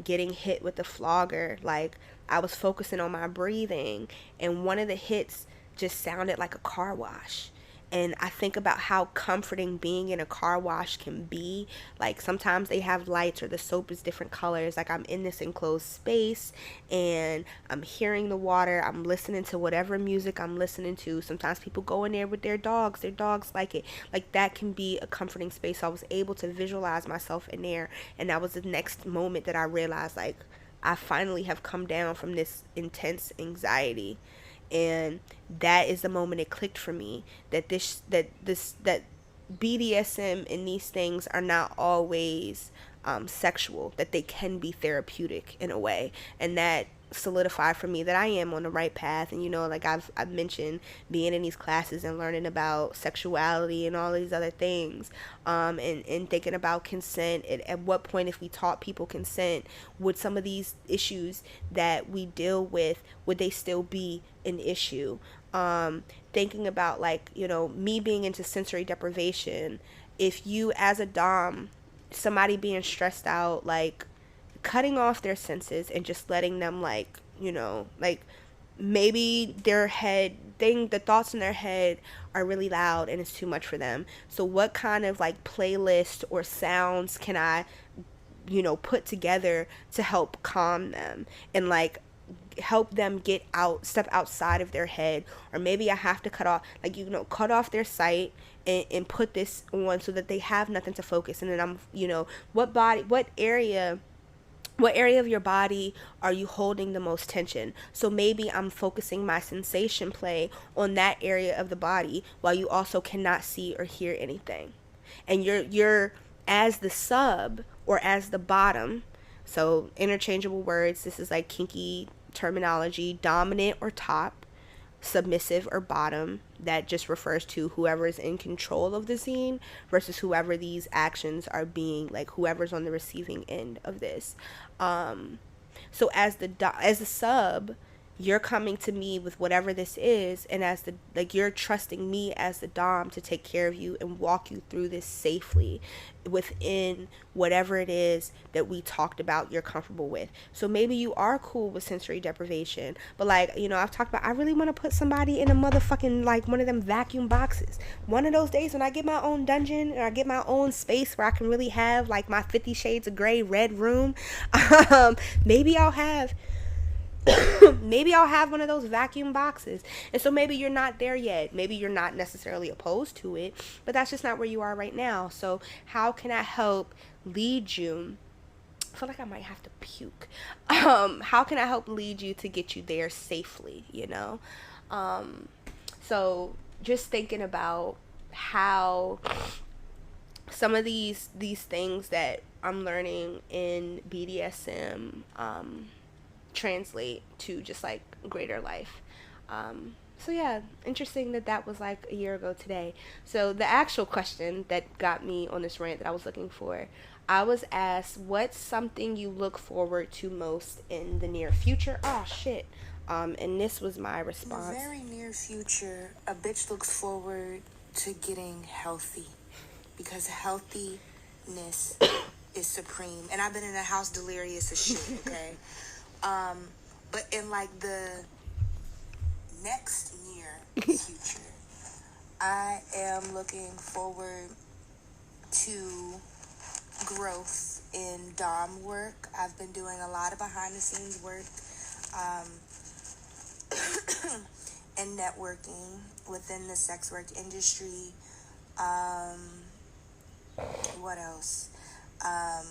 getting hit with the flogger, like, I was focusing on my breathing, and one of the hits just sounded like a car wash. And I think about how comforting being in a car wash can be. Like, sometimes they have lights, or the soap is different colors. Like, I'm in this enclosed space and I'm hearing the water. I'm listening to whatever music I'm listening to. Sometimes people go in there with their dogs. Their dogs like it. Like, that can be a comforting space. So I was able to visualize myself in there. And that was the next moment that I realized, like, I finally have come down from this intense anxiety. And that is the moment it clicked for me that that BDSM and these things are not always sexual, that they can be therapeutic in a way. And that solidified for me that I am on the right path. And like I've mentioned, being in these classes and learning about sexuality and all these other things, and thinking about consent. At what point, if we taught people consent, would some of these issues that we deal with, would they still be an issue? Thinking about, like, me being into sensory deprivation, if you as a dom, somebody being stressed out, like, cutting off their senses and just letting them, like, like, maybe the thoughts in their head are really loud and it's too much for them. So what kind of, like, playlist or sounds can I put together to help calm them and, like, help them step outside of their head? Or maybe I have to cut off their sight and put this on so that they have nothing to focus. And then I'm, what area of your body are you holding the most tension? So maybe I'm focusing my sensation play on that area of the body while you also cannot see or hear anything. And you're as the sub or as the bottom. So interchangeable words. This is like kinky terminology. Dominant or top, submissive or bottom. That just refers to whoever is in control of the scene versus whoever these actions are being, like, whoever's on the receiving end of this. So as the sub, you're coming to me with whatever this is, and as the, like, you're trusting me as the dom to take care of you and walk you through this safely within whatever it is that we talked about you're comfortable with. So maybe you are cool with sensory deprivation, but, like, you know, I've talked about, I really want to put somebody in a motherfucking, like, one of them vacuum boxes. One of those days when I get my own dungeon or I get my own space where I can really have, like, my 50 shades of gray red room, maybe I'll have maybe I'll have one of those vacuum boxes. And so maybe you're not there yet. Maybe you're not necessarily opposed to it, but that's just not where you are right now. So how can I help lead you? I feel like I might have to puke. How can I help lead you to get you there safely, you know? So just thinking about how some of these things that I'm learning in BDSM translate to just like greater life. So yeah, interesting that was like a year ago today. So the actual question that got me on this rant that I was looking for, I was asked, what's something you look forward to most in the near future? Oh shit. And this was my response. In the very near future, a bitch looks forward to getting healthy, because healthiness is supreme. And I've been in a house delirious as shit, okay? But in like the next near future, I am looking forward to growth in dom work. I've been doing a lot of behind the scenes work and networking within the sex work industry. What else? I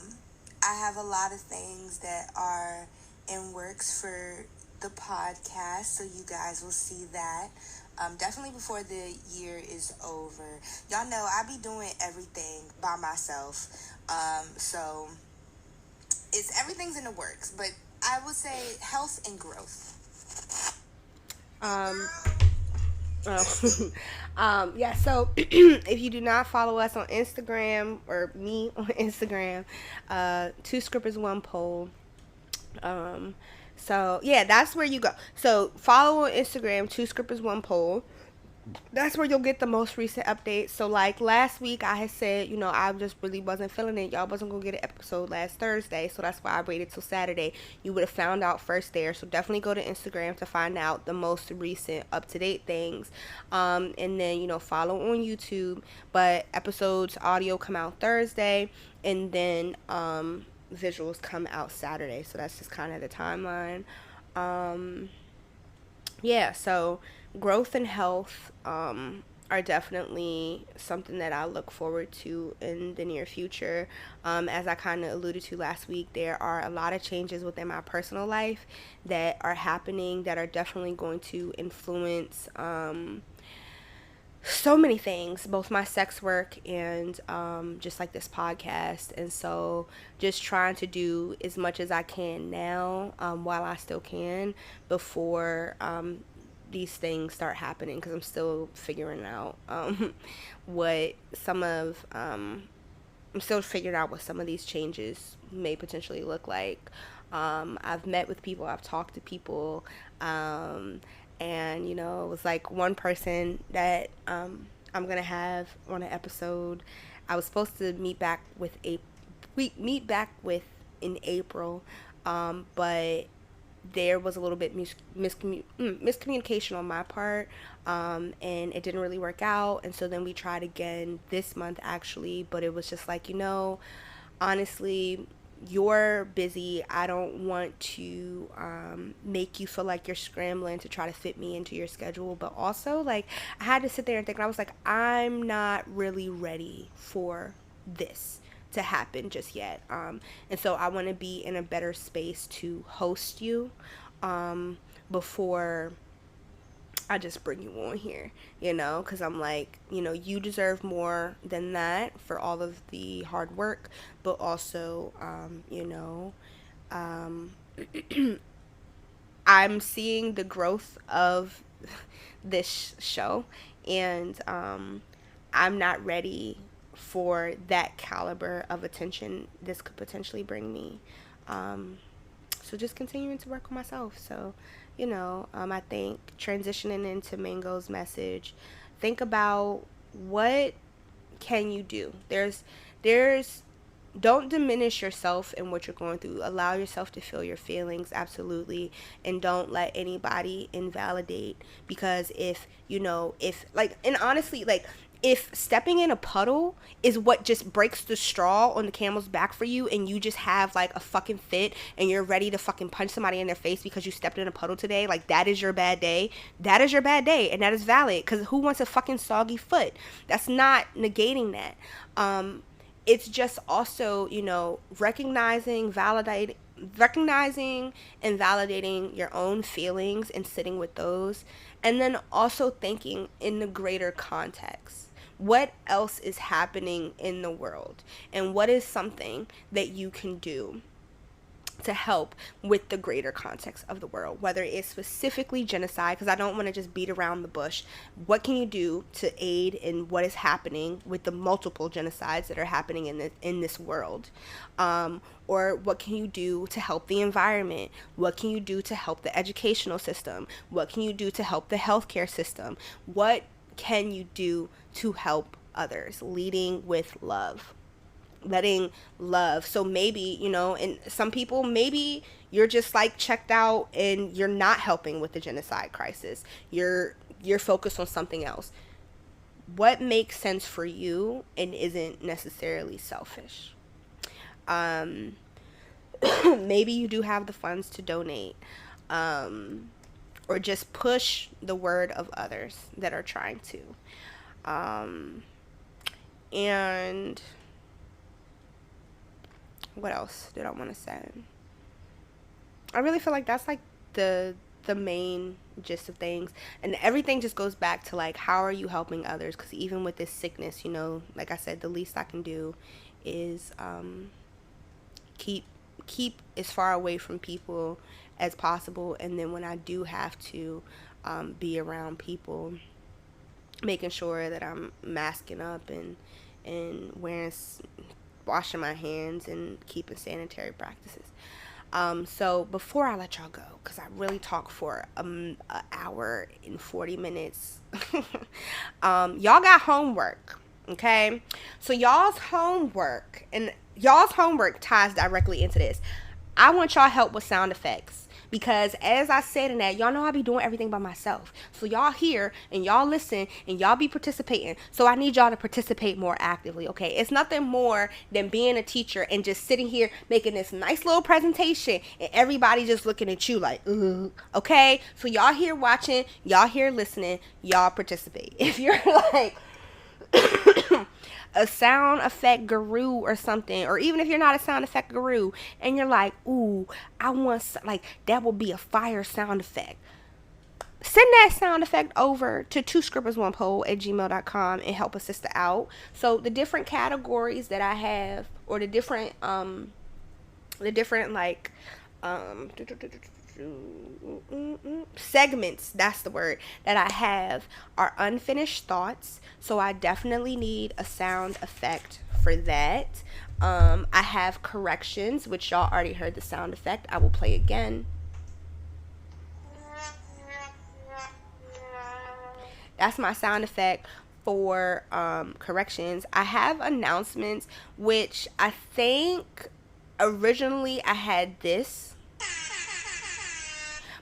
have a lot of things that are in works for the podcast, so you guys will see that definitely before the year is over. Y'all know I be doing everything by myself, so everything's in the works, but I would say health and growth. Yeah, so if you do not follow us on Instagram, or me on Instagram, two scrippers, one pole. So yeah, that's where you go. So follow on Instagram, two scrippers, one pole. That's where you'll get the most recent updates. So like last week I had said, you know, I just really wasn't feeling it. Y'all wasn't gonna get an episode last Thursday, so that's why I waited till Saturday. You would have found out first there. So definitely go to Instagram to find out the most recent up to date things. And then, you know, follow on YouTube. But episodes audio come out Thursday, and then visuals come out Saturday. So that's just kind of the timeline. Yeah, so growth and health are definitely something that I look forward to in the near future. As I kind of alluded to last week, there are a lot of changes within my personal life that are happening that are definitely going to influence so many things, both my sex work and just like this podcast. And so just trying to do as much as I can now while I still can before these things start happening, because I'm still figuring out what some of I'm still figuring out what some of these changes may potentially look like. I've met with people, I've talked to people, and you know, it was like one person that I'm gonna have on an episode. I was supposed to meet back with in April, but there was a little bit miscommunication on my part, and it didn't really work out. And so then we tried again this month actually, but it was just like, you know, honestly, you're busy. I don't want to make you feel like you're scrambling to try to fit me into your schedule. But also, like, I had to sit there and think, and I was like, I'm not really ready for this to happen just yet. And so I want to be in a better space to host you before I just bring you on here, you know, because I'm like, you know, you deserve more than that for all of the hard work, but also, you know, I'm seeing the growth of this show, and I'm not ready for that caliber of attention this could potentially bring me. So so just continuing to work on myself. So, I think transitioning into Mango's message, think about what can you do. There's don't diminish yourself and what you're going through. Allow yourself to feel your feelings, absolutely, and don't let anybody invalidate. Because and honestly, like, if stepping in a puddle is what just breaks the straw on the camel's back for you, and you just have like a fucking fit and you're ready to fucking punch somebody in their face because you stepped in a puddle today, like, that is your bad day. That is your bad day, and that is valid, because who wants a fucking soggy foot? That's not negating that. It's just also, recognizing and validating your own feelings and sitting with those, and then also thinking in the greater context. What else is happening in the world, and what is something that you can do to help with the greater context of the world, whether it's specifically genocide, because I don't want to just beat around the bush. What can you do to aid in what is happening with the multiple genocides that are happening in this world? Or what can you do to help the environment? What can you do to help the educational system? What can you do to help the healthcare system? What can you do to help others? Leading with love. Letting love. So maybe, and some people, maybe you're just like checked out and you're not helping with the genocide crisis. You're focused on something else. What makes sense for you and isn't necessarily selfish? Maybe you do have the funds to donate, or just push the word of others that are trying to. And what else did I want to say? I really feel like that's like the main gist of things, and everything just goes back to like, how are you helping others? Because even with this sickness, like I said, the least I can do is keep as far away from people as possible, and then when I do have to be around people, making sure that I'm masking up and washing my hands and keeping sanitary practices. So before I let y'all go, because I really talk for an hour and 40 minutes, y'all got homework, okay? So y'all's homework ties directly into this. I want y'all help with sound effects. Because as I said in that, y'all know I be doing everything by myself. So y'all hear and y'all listen and y'all be participating. So I need y'all to participate more actively, okay? It's nothing more than being a teacher and just sitting here making this nice little presentation and everybody just looking at you like, okay? So y'all here watching, y'all here listening, y'all participate. If you're like a sound effect guru or something, or even if you're not a sound effect guru and you're like, ooh, I want, like, that would be a fire sound effect, send that sound effect over to twoscrippersonepole@gmail.com and help a sister out. So the different categories that I have, or the different like segments, that's the word, that I have, are unfinished thoughts. So I definitely need a sound effect for that. I have corrections, which y'all already heard the sound effect. I will play again. That's my sound effect for corrections. I have announcements, which I think originally I had this,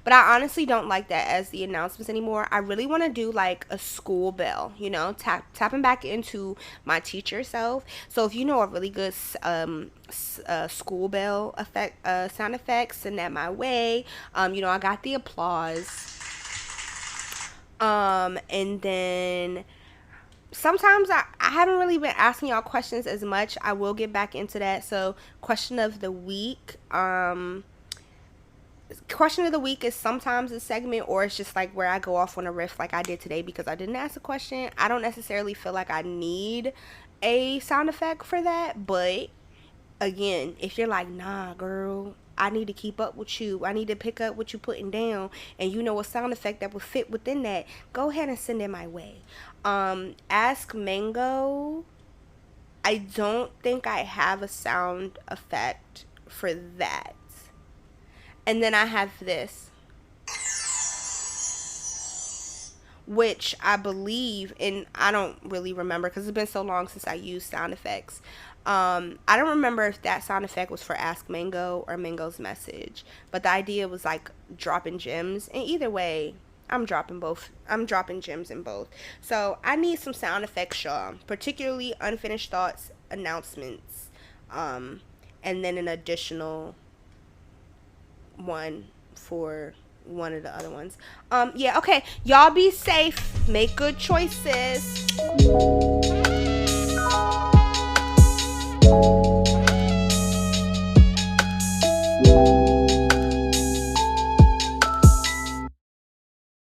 but I honestly don't like that as the announcements anymore. I really want to do like a school bell, tapping back into my teacher self. So if you know a really good school bell effect, sound effects, send that my way. I got the applause. And then sometimes I haven't really been asking y'all questions as much. I will get back into that. So question of the week. Question of the week is sometimes a segment, or it's just like where I go off on a riff like I did today because I didn't ask a question. I don't necessarily feel like I need a sound effect for that, but again, if you're like, nah girl, I need to keep up with you, I need to pick up what you're putting down, and you know a sound effect that would fit within that, go ahead and send it my way. Ask Mango, I don't think I have a sound effect for that. And then I have this, which I believe, and I don't really remember because it's been so long since I used sound effects. I don't remember if that sound effect was for Ask Mango or Mango's message, but the idea was like dropping gems. And either way, I'm dropping both. I'm dropping gems in both. So I need some sound effects, Shaw, particularly unfinished thoughts, announcements, um, and then an additional one for one of the other ones. Yeah, okay. Y'all be safe. Make good choices.